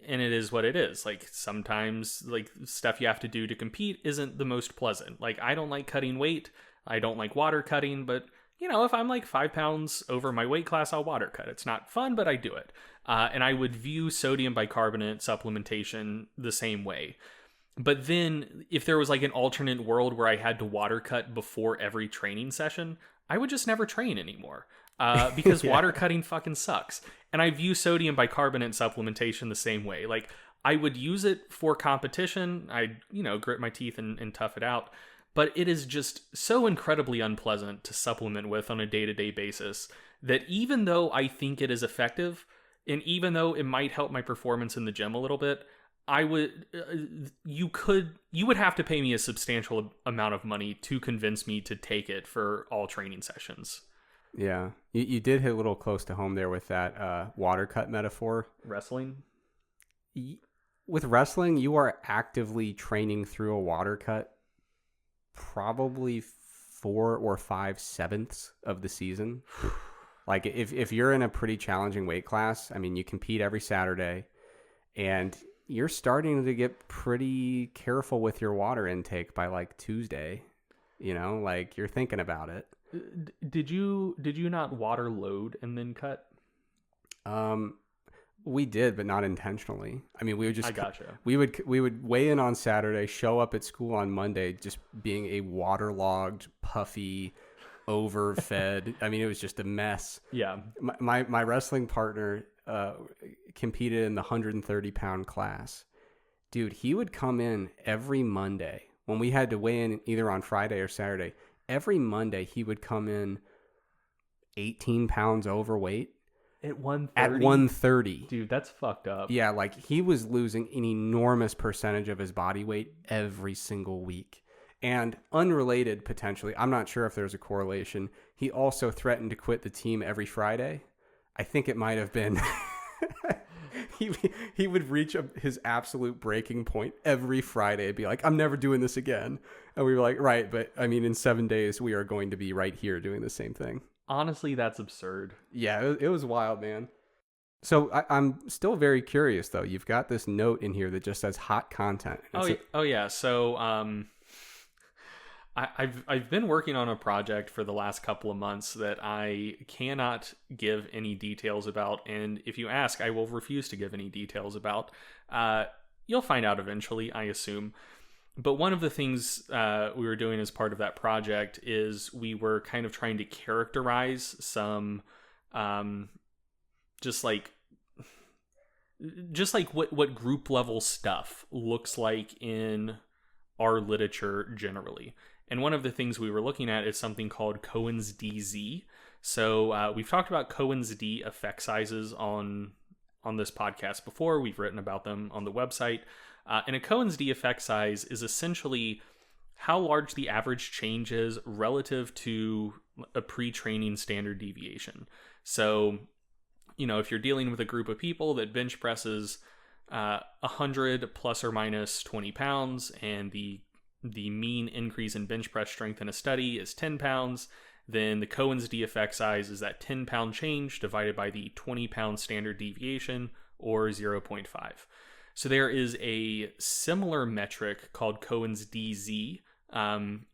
B: and it is what it is. Like sometimes like stuff you have to do to compete isn't the most pleasant. Like I don't like cutting weight. I don't like water cutting, but you know, if I'm like 5 pounds over my weight class, I'll water cut. It's not fun, but I do it. And I would view sodium bicarbonate supplementation the same way. But then if there was like an alternate world where I had to water cut before every training session, I would just never train anymore. Because yeah. Water cutting fucking sucks. And I view sodium bicarbonate supplementation the same way. Like I would use it for competition. I'd, you know, grit my teeth and tough it out. But it is just so incredibly unpleasant to supplement with on a day-to-day basis that even though I think it is effective, and even though it might help my performance in the gym a little bit, I would, you would have to pay me a substantial amount of money to convince me to take it for all training sessions.
A: Yeah, you did hit a little close to home there with that water cut metaphor.
B: Wrestling?
A: With wrestling, you are actively training through a water cut probably 4 or 5/7 of the season. Like if you're in a pretty challenging weight class, I mean, you compete every Saturday and you're starting to get pretty careful with your water intake by like Tuesday, you know, like you're thinking about it.
B: Did you not water load and then cut?
A: We did, but not intentionally. I mean, we would just,
B: I gotcha.
A: We would weigh in on Saturday, show up at school on Monday, just being a waterlogged, puffy, overfed. I mean, it was just a mess.
B: Yeah.
A: My wrestling partner competed in the 130-pound class. Dude, he would come in every Monday when we had to weigh in either on Friday or Saturday. Every Monday, he would come in 18 pounds overweight.
B: At 130?
A: At 130.
B: Dude, that's fucked up.
A: Yeah, like he was losing an enormous percentage of his body weight every single week. And unrelated, potentially, I'm not sure if there's a correlation, he also threatened to quit the team every Friday. I think it might have been... he would reach his absolute breaking point every Friday and be like, I'm never doing this again. And we were like, right, but I mean, in 7 days, we are going to be right here doing the same thing.
B: Honestly, that's absurd.
A: Yeah, it was wild, man. So I'm still very curious, though. You've got this note in here that just says hot content.
B: Oh yeah. So I've been working on a project for the last couple of months that I cannot give any details about, and if you ask, I will refuse to give any details about. You'll find out eventually, I assume. But one of the things we were doing as part of that project is we were kind of trying to characterize some just like just like what group level stuff looks like in our literature generally. And one of the things we were looking at is something called Cohen's DZ. So we've talked about Cohen's D effect sizes on this podcast before. We've written about them on the website. And a Cohen's D effect size is essentially how large the average change is relative to a pre-training standard deviation. So, if you're dealing with a group of people that bench presses 100 plus or minus 20 pounds, and the mean increase in bench press strength in a study is 10 pounds, then the Cohen's D effect size is that 10 pound change divided by the 20 pound standard deviation, or 0.5. So there is a similar metric called Cohen's DZ,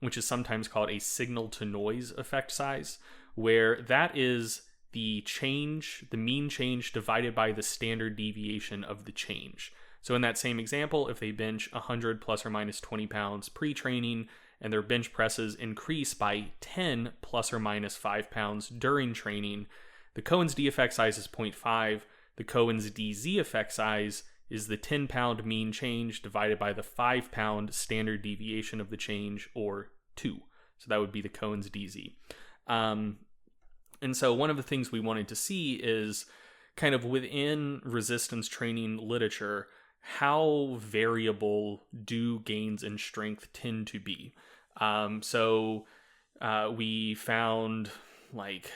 B: which is sometimes called a signal to noise effect size, where that is the mean change divided by the standard deviation of the change. So in that same example, if they bench 100 plus or minus 20 pounds pre-training and their bench presses increase by 10 plus or minus 5 pounds during training, the Cohen's D effect size is 0.5. The Cohen's DZ effect size is the 10 pound mean change divided by the 5 pound standard deviation of the change, or 2. So that would be the Cohen's DZ. And so one of the things we wanted to see is kind of within resistance training literature, how variable do gains in strength tend to be? So we found like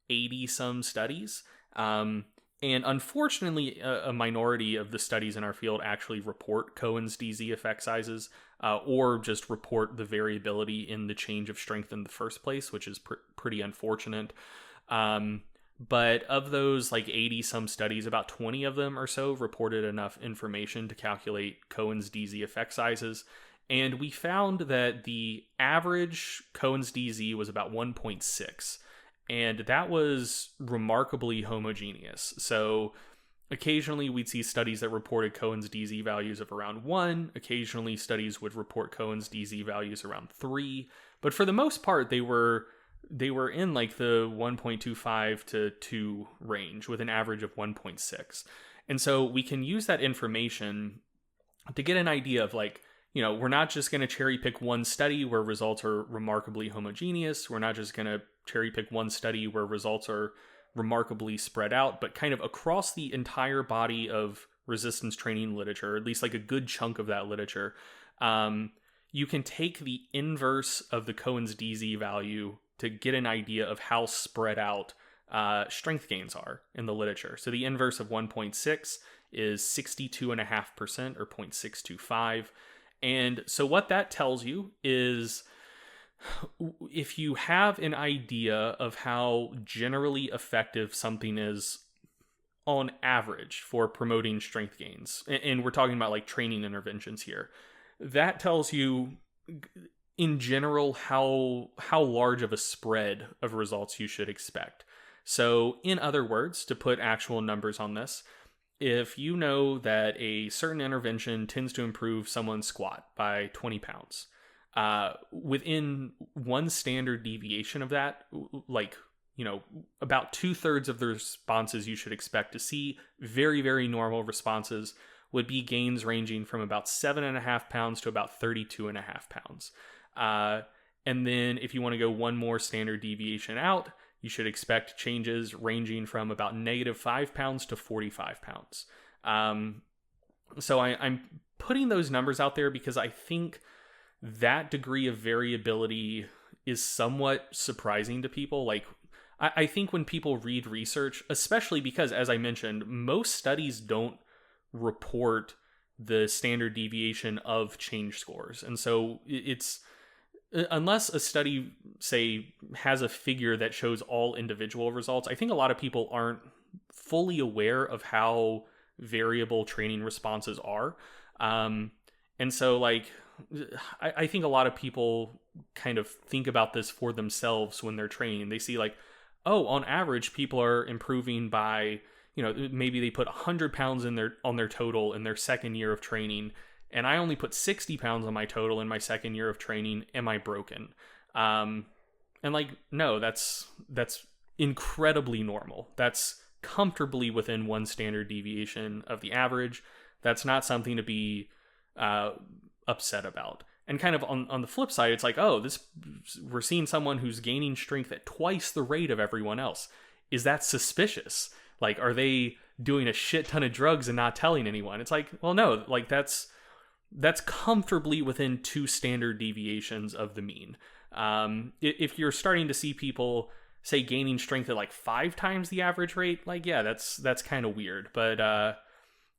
B: 80 some studies. And unfortunately, a minority of the studies in our field actually report Cohen's DZ effect sizes, or just report the variability in the change of strength in the first place, which is pretty unfortunate. But of those like 80 some studies, about 20 of them or so reported enough information to calculate Cohen's DZ effect sizes. And we found that the average Cohen's DZ was about 1.6. And that was remarkably homogeneous. So occasionally we'd see studies that reported Cohen's DZ values of around 1. Occasionally studies would report Cohen's DZ values around 3. But for the most part, they were in like the 1.25 to 2 range with an average of 1.6. And so we can use that information to get an idea of like, we're not just going to cherry pick one study where results are remarkably homogeneous. We're not just going to cherry pick one study where results are remarkably spread out, but kind of across the entire body of resistance training literature, at least like a good chunk of that literature, you can take the inverse of the Cohen's DZ value to get an idea of how spread out strength gains are in the literature. So the inverse of 1.6 is 62.5%, or 0.625. And so what that tells you is if you have an idea of how generally effective something is on average for promoting strength gains, and we're talking about like training interventions here, that tells you in general how large of a spread of results you should expect. So in other words, to put actual numbers on this, if you know that a certain intervention tends to improve someone's squat by 20 pounds, within one standard deviation of that, like, about 2/3 of the responses you should expect to see, very, very normal responses, would be gains ranging from about 7.5 pounds to about 32.5 pounds. And then if you want to go one more standard deviation out, you should expect changes ranging from about -5 pounds to 45 pounds. So I'm putting those numbers out there because I think that degree of variability is somewhat surprising to people. Like, I think when people read research, especially because, as I mentioned, most studies don't report the standard deviation of change scores. And so it's, unless a study, say, has a figure that shows all individual results, I think a lot of people aren't fully aware of how variable training responses are. And so, like, I think a lot of people kind of think about this for themselves when they're training. They see like, oh, on average, people are improving by, maybe they put 100 pounds on their total in their second year of training, and I only put 60 pounds on my total in my second year of training. Am I broken? And like, no, that's incredibly normal. That's comfortably within one standard deviation of the average. That's not something to be upset about. And kind of on the flip side, it's like, oh, we're seeing someone who's gaining strength at twice the rate of everyone else. Is that suspicious? Like, are they doing a shit ton of drugs and not telling anyone? It's like, well, no, like that's comfortably within 2 standard deviations of the mean. If you're starting to see people say gaining strength at like 5 times the average rate, like, yeah, that's kind of weird. But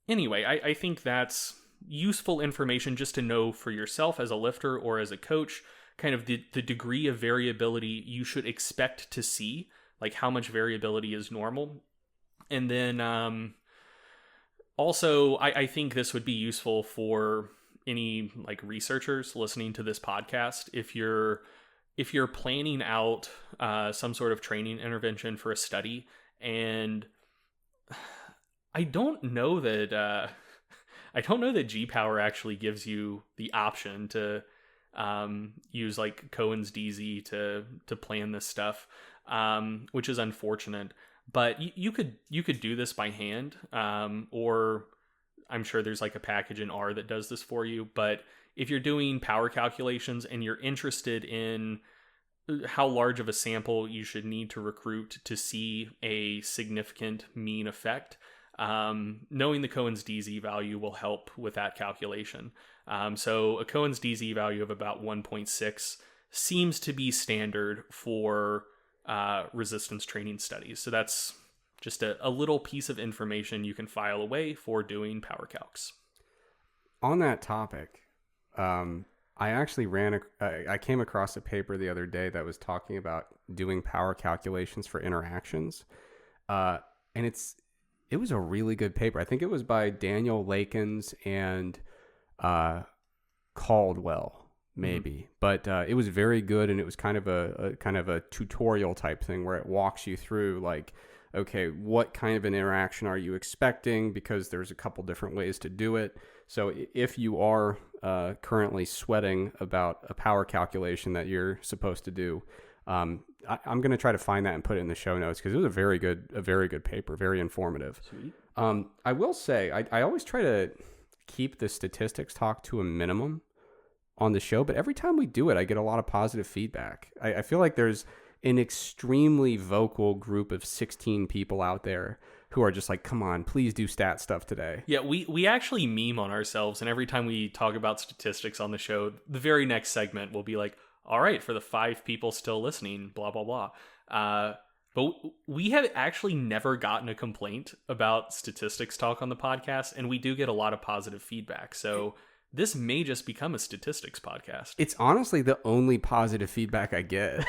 B: anyway, I think that's useful information just to know for yourself as a lifter or as a coach, kind of the degree of variability you should expect to see, like how much variability is normal. And then also, I think this would be useful for any like researchers listening to this podcast. If you're planning out some sort of training intervention for a study, and I don't know that G-Power actually gives you the option to use like Cohen's DZ to plan this stuff, which is unfortunate. But you could do this by hand, or I'm sure there's like a package in R that does this for you. But if you're doing power calculations and you're interested in how large of a sample you should need to recruit to see a significant mean effect, knowing the Cohen's DZ value will help with that calculation. So a Cohen's DZ value of about 1.6 seems to be standard for resistance training studies. So that's just a little piece of information you can file away for doing power calcs.
A: On that topic, I actually I came across a paper the other day that was talking about doing power calculations for interactions. And it was a really good paper. I think it was by Daniel Lakens and Caldwell, maybe. But it was very good, and it was kind of a tutorial type thing where it walks you through like, okay, what kind of an interaction are you expecting? Because there's a couple different ways to do it. So if you are currently sweating about a power calculation that you're supposed to do, I'm going to try to find that and put it in the show notes, because it was a very good paper, very informative.
B: Sweet.
A: I will say, I always try to keep the statistics talk to a minimum on the show, but every time we do it, I get a lot of positive feedback. I feel like there's an extremely vocal group of 16 people out there who are just like, come on, please do stat stuff today.
B: Yeah, we actually meme on ourselves, and every time we talk about statistics on the show, the very next segment will be like, all right, for the 5 people still listening, blah, blah, blah. But we have actually never gotten a complaint about statistics talk on the podcast, and we do get a lot of positive feedback. So this may just become a statistics podcast.
A: It's honestly the only positive feedback I get.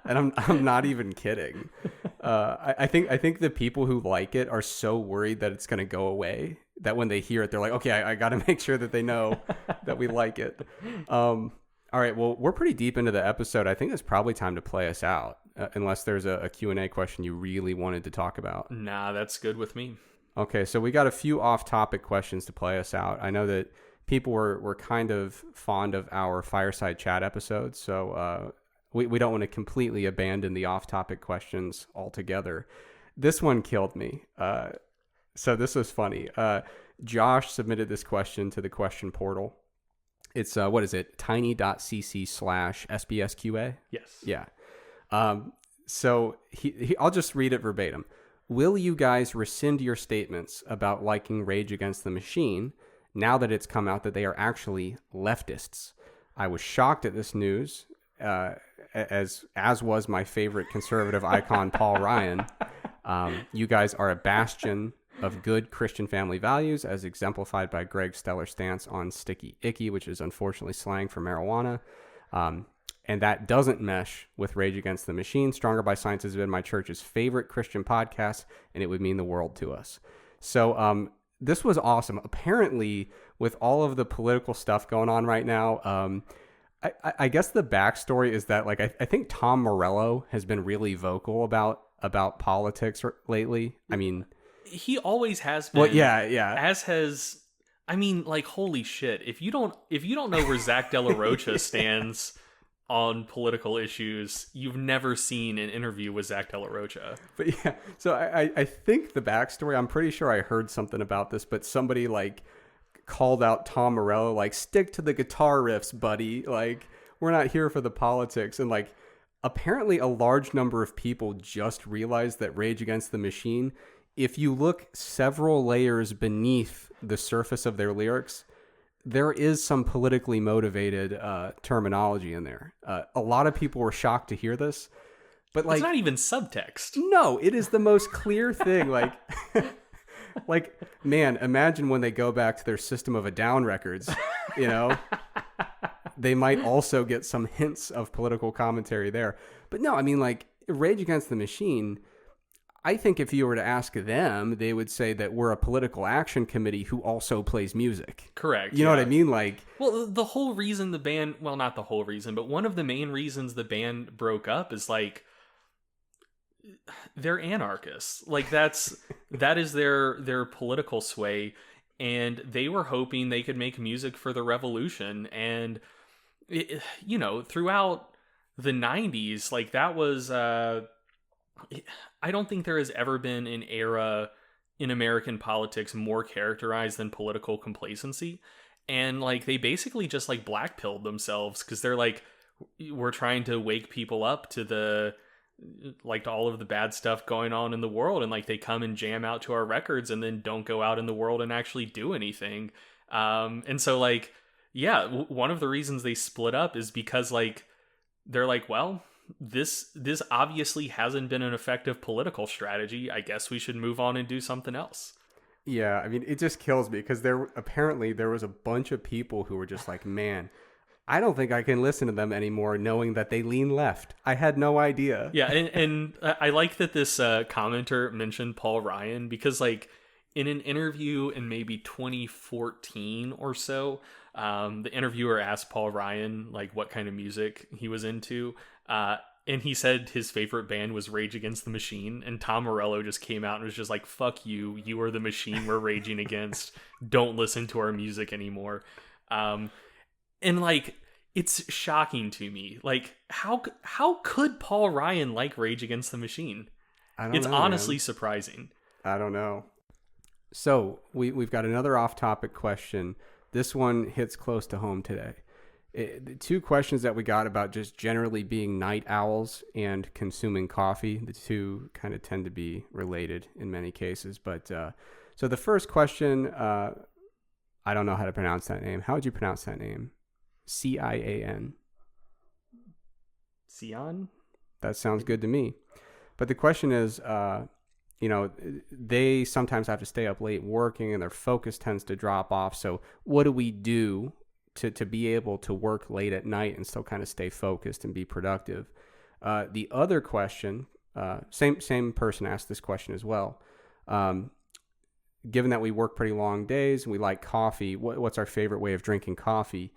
A: And I'm not even kidding. I think the people who like it are so worried that it's going to go away that when they hear it, they're like, okay, I got to make sure that they know that we like it. All right, well, we're pretty deep into the episode. I think it's probably time to play us out, unless there's a Q&A question you really wanted to talk about.
B: Nah, that's good with me.
A: Okay, so we got a few off-topic questions to play us out. I know that people were kind of fond of our fireside chat episodes, so we don't want to completely abandon the off-topic questions altogether. This one killed me. So this was funny. Josh submitted this question to the question portal. It's, what is it? tiny.cc/SBSQA?
B: Yes.
A: Yeah. So I'll just read it verbatim. Will you guys rescind your statements about liking Rage Against the Machine now that it's come out that they are actually leftists? I was shocked at this news, as was my favorite conservative icon, Paul Ryan. You guys are a bastion of good Christian family values, as exemplified by Greg's stellar stance on sticky icky, which is unfortunately slang for marijuana. And that doesn't mesh with Rage Against the Machine. Stronger by Science has been my church's favorite Christian podcast, and it would mean the world to us. So this was awesome. Apparently, with all of the political stuff going on right now, I guess the backstory is that, like, I think Tom Morello has been really vocal about politics lately. I mean,
B: he always has been.
A: Well, yeah.
B: As has, I mean, like, holy shit! If you don't know where Zach De La Rocha stands on political issues you've never seen an interview with Zach De La Rocha.
A: But yeah, so I think the backstory, I'm pretty sure I heard something about this, but somebody like called out Tom Morello, like, stick to the guitar riffs, buddy. Like, we're not here for the politics. And like, apparently a large number of people just realized that Rage Against the Machine, if you look several layers beneath the surface of their lyrics, there is some politically motivated terminology in there. A lot of people were shocked to hear this, but like,
B: it's not even subtext.
A: No, it is the most clear thing. Like, like, man, imagine when they go back to their System of a Down records, you know, they might also get some hints of political commentary there. But no, I mean, like, Rage Against the Machine, I think if you were to ask them, they would say that we're a political action committee who also plays music.
B: Correct.
A: You know what I mean? Like,
B: well, the whole reason the band, well, not the whole reason, but one of the main reasons the band broke up is like, they're anarchists. Like, that is their political sway, and they were hoping they could make music for the revolution. And you know, throughout the 90s, like, that was I don't think there has ever been an era in American politics more characterized than political complacency. And like, they basically just like blackpilled themselves, because they're like, we're trying to wake people up to to all of the bad stuff going on in the world. And like, they come and jam out to our records and then don't go out in the world and actually do anything. And so like, yeah, one of the reasons they split up is because like, they're like, well, this obviously hasn't been an effective political strategy. I guess we should move on and do something else.
A: Yeah, I mean, it just kills me, because there was a bunch of people who were just like, man, I don't think I can listen to them anymore, knowing that they lean left. I had no idea.
B: Yeah, and I like that this commenter mentioned Paul Ryan, because like, in an interview in maybe 2014 or so, the interviewer asked Paul Ryan like what kind of music he was into, and he said his favorite band was Rage Against the Machine, and Tom Morello just came out and was just like, fuck you, you are the machine we're raging against, don't listen to our music anymore. And like, it's shocking to me, like, how could Paul Ryan like Rage Against the Machine? It's honestly surprising.
A: I don't know. So we've got another off-topic question. This one hits close to home today. The two questions that we got about just generally being night owls and consuming coffee, the two kind of tend to be related in many cases. But so the first question, I don't know how to pronounce that name. How would you pronounce that name? Cian?
B: Cian?
A: That sounds good to me. But the question is, you know, they sometimes have to stay up late working and their focus tends to drop off. So what do we do to be able to work late at night and still kind of stay focused and be productive? The other question, same person asked this question as well. Given that we work pretty long days and we like coffee, what's our favorite way of drinking coffee?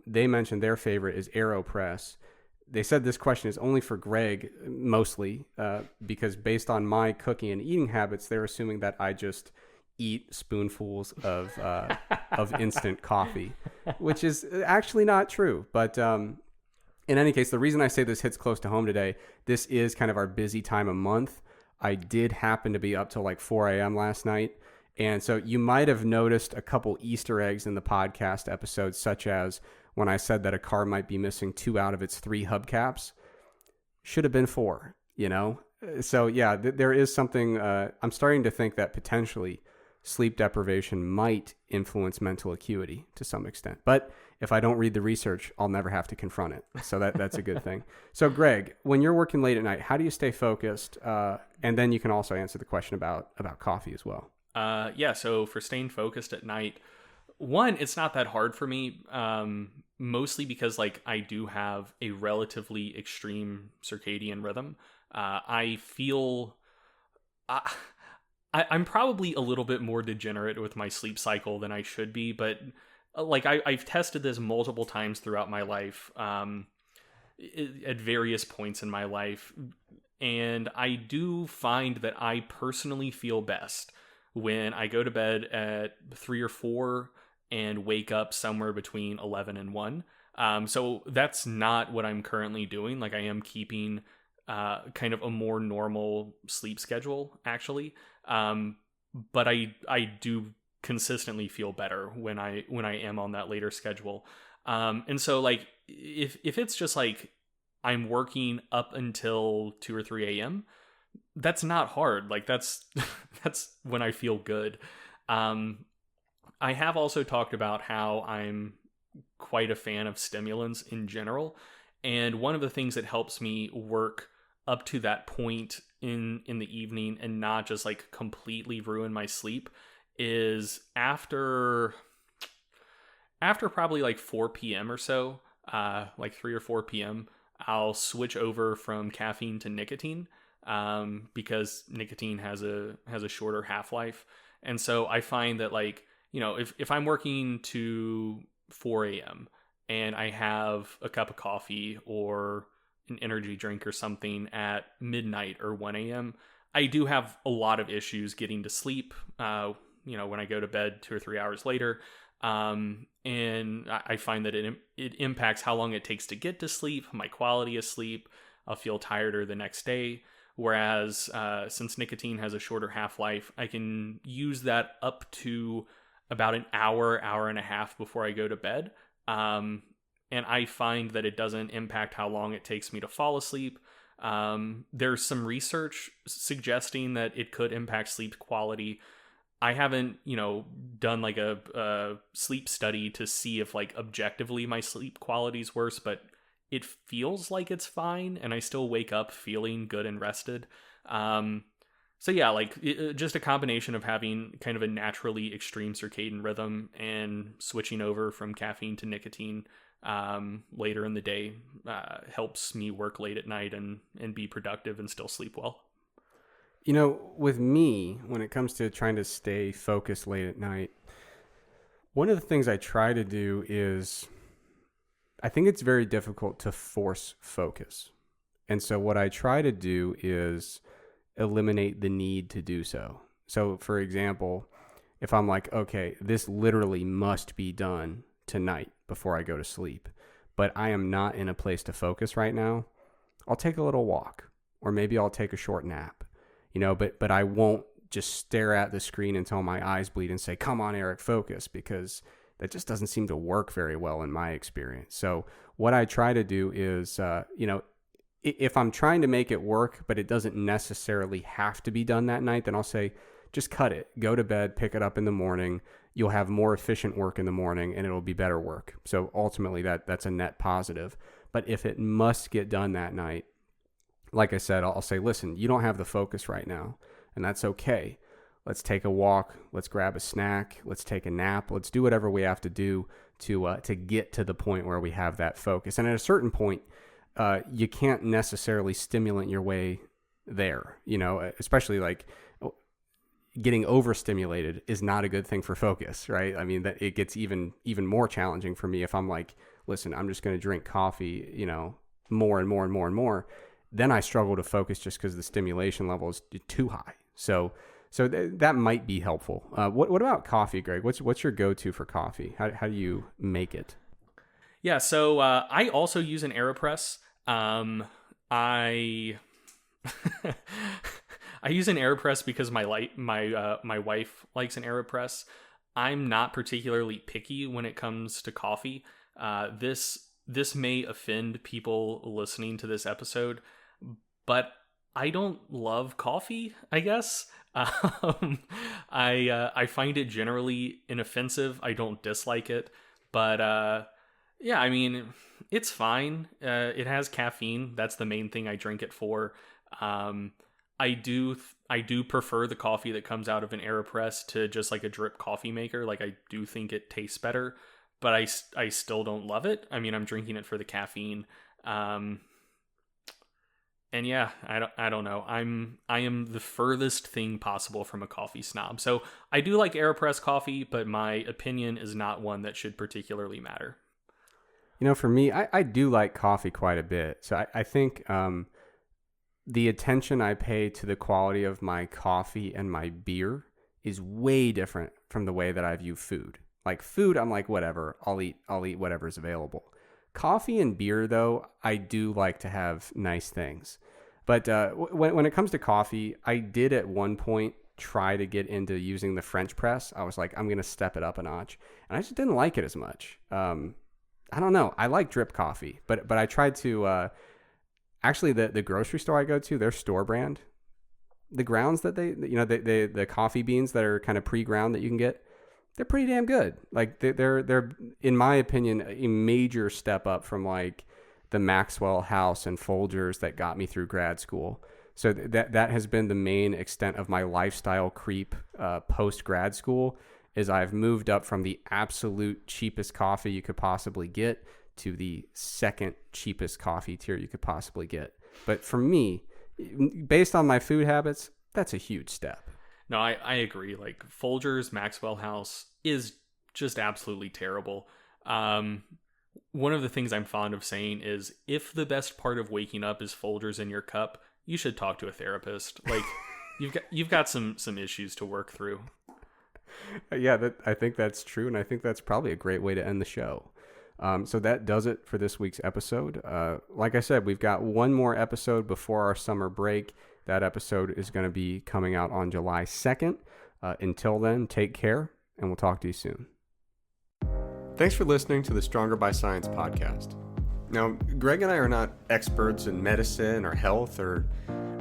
A: They mentioned their favorite is AeroPress. They said this question is only for Greg, mostly, because based on my cooking and eating habits, they're assuming that I just eat spoonfuls of instant coffee, which is actually not true. But in any case, the reason I say this hits close to home today, this is kind of our busy time of month. I did happen to be up till like 4 a.m. last night. And so you might have noticed a couple Easter eggs in the podcast episodes, such as when I said that a car might be missing 2 out of its 3 hubcaps. Should have been 4, you know? So yeah, there is something, I'm starting to think that potentially sleep deprivation might influence mental acuity to some extent. But if I don't read the research, I'll never have to confront it. So that's a good thing. So Greg, when you're working late at night, how do you stay focused? And then you can also answer the question about coffee as well.
B: Yeah, so for staying focused at night, one, it's not that hard for me, mostly because like I do have a relatively extreme circadian rhythm. I feel I'm probably a little bit more degenerate with my sleep cycle than I should be, but like I've tested this multiple times throughout my life, at various points in my life, and I do find that I personally feel best when I go to bed at 3 or 4 and wake up somewhere between 11 and 1. So that's not what I'm currently doing. Like I am keeping kind of a more normal sleep schedule, actually. But I do consistently feel better when I am on that later schedule. And so like if it's just like I'm working up until 2 or 3 a.m., that's not hard. Like that's that's when I feel good. I have also talked about how I'm quite a fan of stimulants in general, and one of the things that helps me work up to that point in the evening and not just like completely ruin my sleep is after probably like 4 p.m. or so, like 3 or 4 p.m., I'll switch over from caffeine to nicotine, because nicotine has a shorter half-life. And so I find that, like, you know, if I'm working to 4 a.m. and I have a cup of coffee or an energy drink or something at midnight or 1 a.m., I do have a lot of issues getting to sleep, when I go to bed 2 or 3 hours later. And I find that it impacts how long it takes to get to sleep, my quality of sleep. I'll feel tireder the next day. Whereas since nicotine has a shorter half-life, I can use that up to about an hour and a half before I go to bed. And I find that it doesn't impact how long it takes me to fall asleep. There's some research suggesting that it could impact sleep quality. I haven't, done like a sleep study to see if like objectively my sleep quality is worse, but it feels like it's fine, and I still wake up feeling good and rested. So yeah, like just a combination of having kind of a naturally extreme circadian rhythm and switching over from caffeine to nicotine later in the day helps me work late at night and be productive and still sleep well.
A: With me, when it comes to trying to stay focused late at night, one of the things I try to do is, I think it's very difficult to force focus. And so what I try to do is eliminate the need to do so. So for example, if I'm like, okay, this literally must be done tonight before I go to sleep, but I am not in a place to focus right now, I'll take a little walk, or maybe I'll take a short nap. But I won't just stare at the screen until my eyes bleed and say, come on, Eric, focus, because that just doesn't seem to work very well in my experience. So what I try to do is, if I'm trying to make it work, but it doesn't necessarily have to be done that night, then I'll say, just cut it, go to bed, pick it up in the morning. You'll have more efficient work in the morning and it'll be better work. So ultimately that's a net positive. But if it must get done that night, like I said, I'll say, listen, you don't have the focus right now, and that's okay. Let's take a walk. Let's grab a snack. Let's take a nap. Let's do whatever we have to do to get to the point where we have that focus. And at a certain point, you can't necessarily stimulant your way there, especially like getting overstimulated is not a good thing for focus, right? I mean, that it gets even more challenging for me if I'm like, listen, I'm just going to drink coffee, more and more and more and more. Then I struggle to focus just because the stimulation level is too high. So that might be helpful. What about coffee, Greg? What's your go-to for coffee? How do you make it?
B: Yeah, so I also use an AeroPress. I use an AeroPress because my wife likes an AeroPress. I'm not particularly picky when it comes to coffee. This may offend people listening to this episode, but I don't love coffee, I guess. I find it generally inoffensive. I don't dislike it, but yeah, I mean, it's fine. It has caffeine. That's the main thing I drink it for. I do prefer the coffee that comes out of an AeroPress to just like a drip coffee maker. Like, I do think it tastes better, but I still don't love it. I mean, I'm drinking it for the caffeine. And yeah, I don't know. I am the furthest thing possible from a coffee snob. So I do like AeroPress coffee, but my opinion is not one that should particularly matter.
A: For me, I do like coffee quite a bit. So I think the attention I pay to the quality of my coffee and my beer is way different from the way that I view food. Like food, I'm like, whatever, I'll eat whatever's available. Coffee and beer, though, I do like to have nice things. But when it comes to coffee, I did at one point try to get into using the French press. I was like, I'm going to step it up a notch. And I just didn't like it as much. I don't know. I like drip coffee, but I tried to, actually the grocery store I go to, their store brand, the grounds that the coffee beans that are kind of pre-ground that you can get, they're pretty damn good. Like they're in my opinion, a major step up from like the Maxwell House and Folgers that got me through grad school. So that has been the main extent of my lifestyle creep post grad school. Is I've moved up from the absolute cheapest coffee you could possibly get to the second cheapest coffee tier you could possibly get. But for me, based on my food habits, that's a huge step.
B: No, I agree. Like Folgers, Maxwell House is just absolutely terrible. One of the things I'm fond of saying is if the best part of waking up is Folgers in your cup, you should talk to a therapist. Like you've got some issues to work through.
A: Yeah, I think that's true, and I think that's probably a great way to end the show. So that does it for this week's episode. Like I said, we've got one more episode before our summer break. That episode is going to be coming out on July 2nd. Until then, take care, and we'll talk to you soon. Thanks for listening to the Stronger by Science podcast. Now, Greg and I are not experts in medicine or health or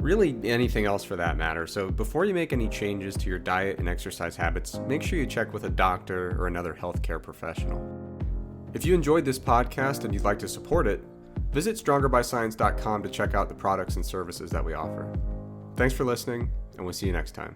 A: really anything else for that matter. So before you make any changes to your diet and exercise habits, make sure you check with a doctor or another healthcare professional. If you enjoyed this podcast and you'd like to support it, visit strongerbyscience.com to check out the products and services that we offer. Thanks for listening, and we'll see you next time.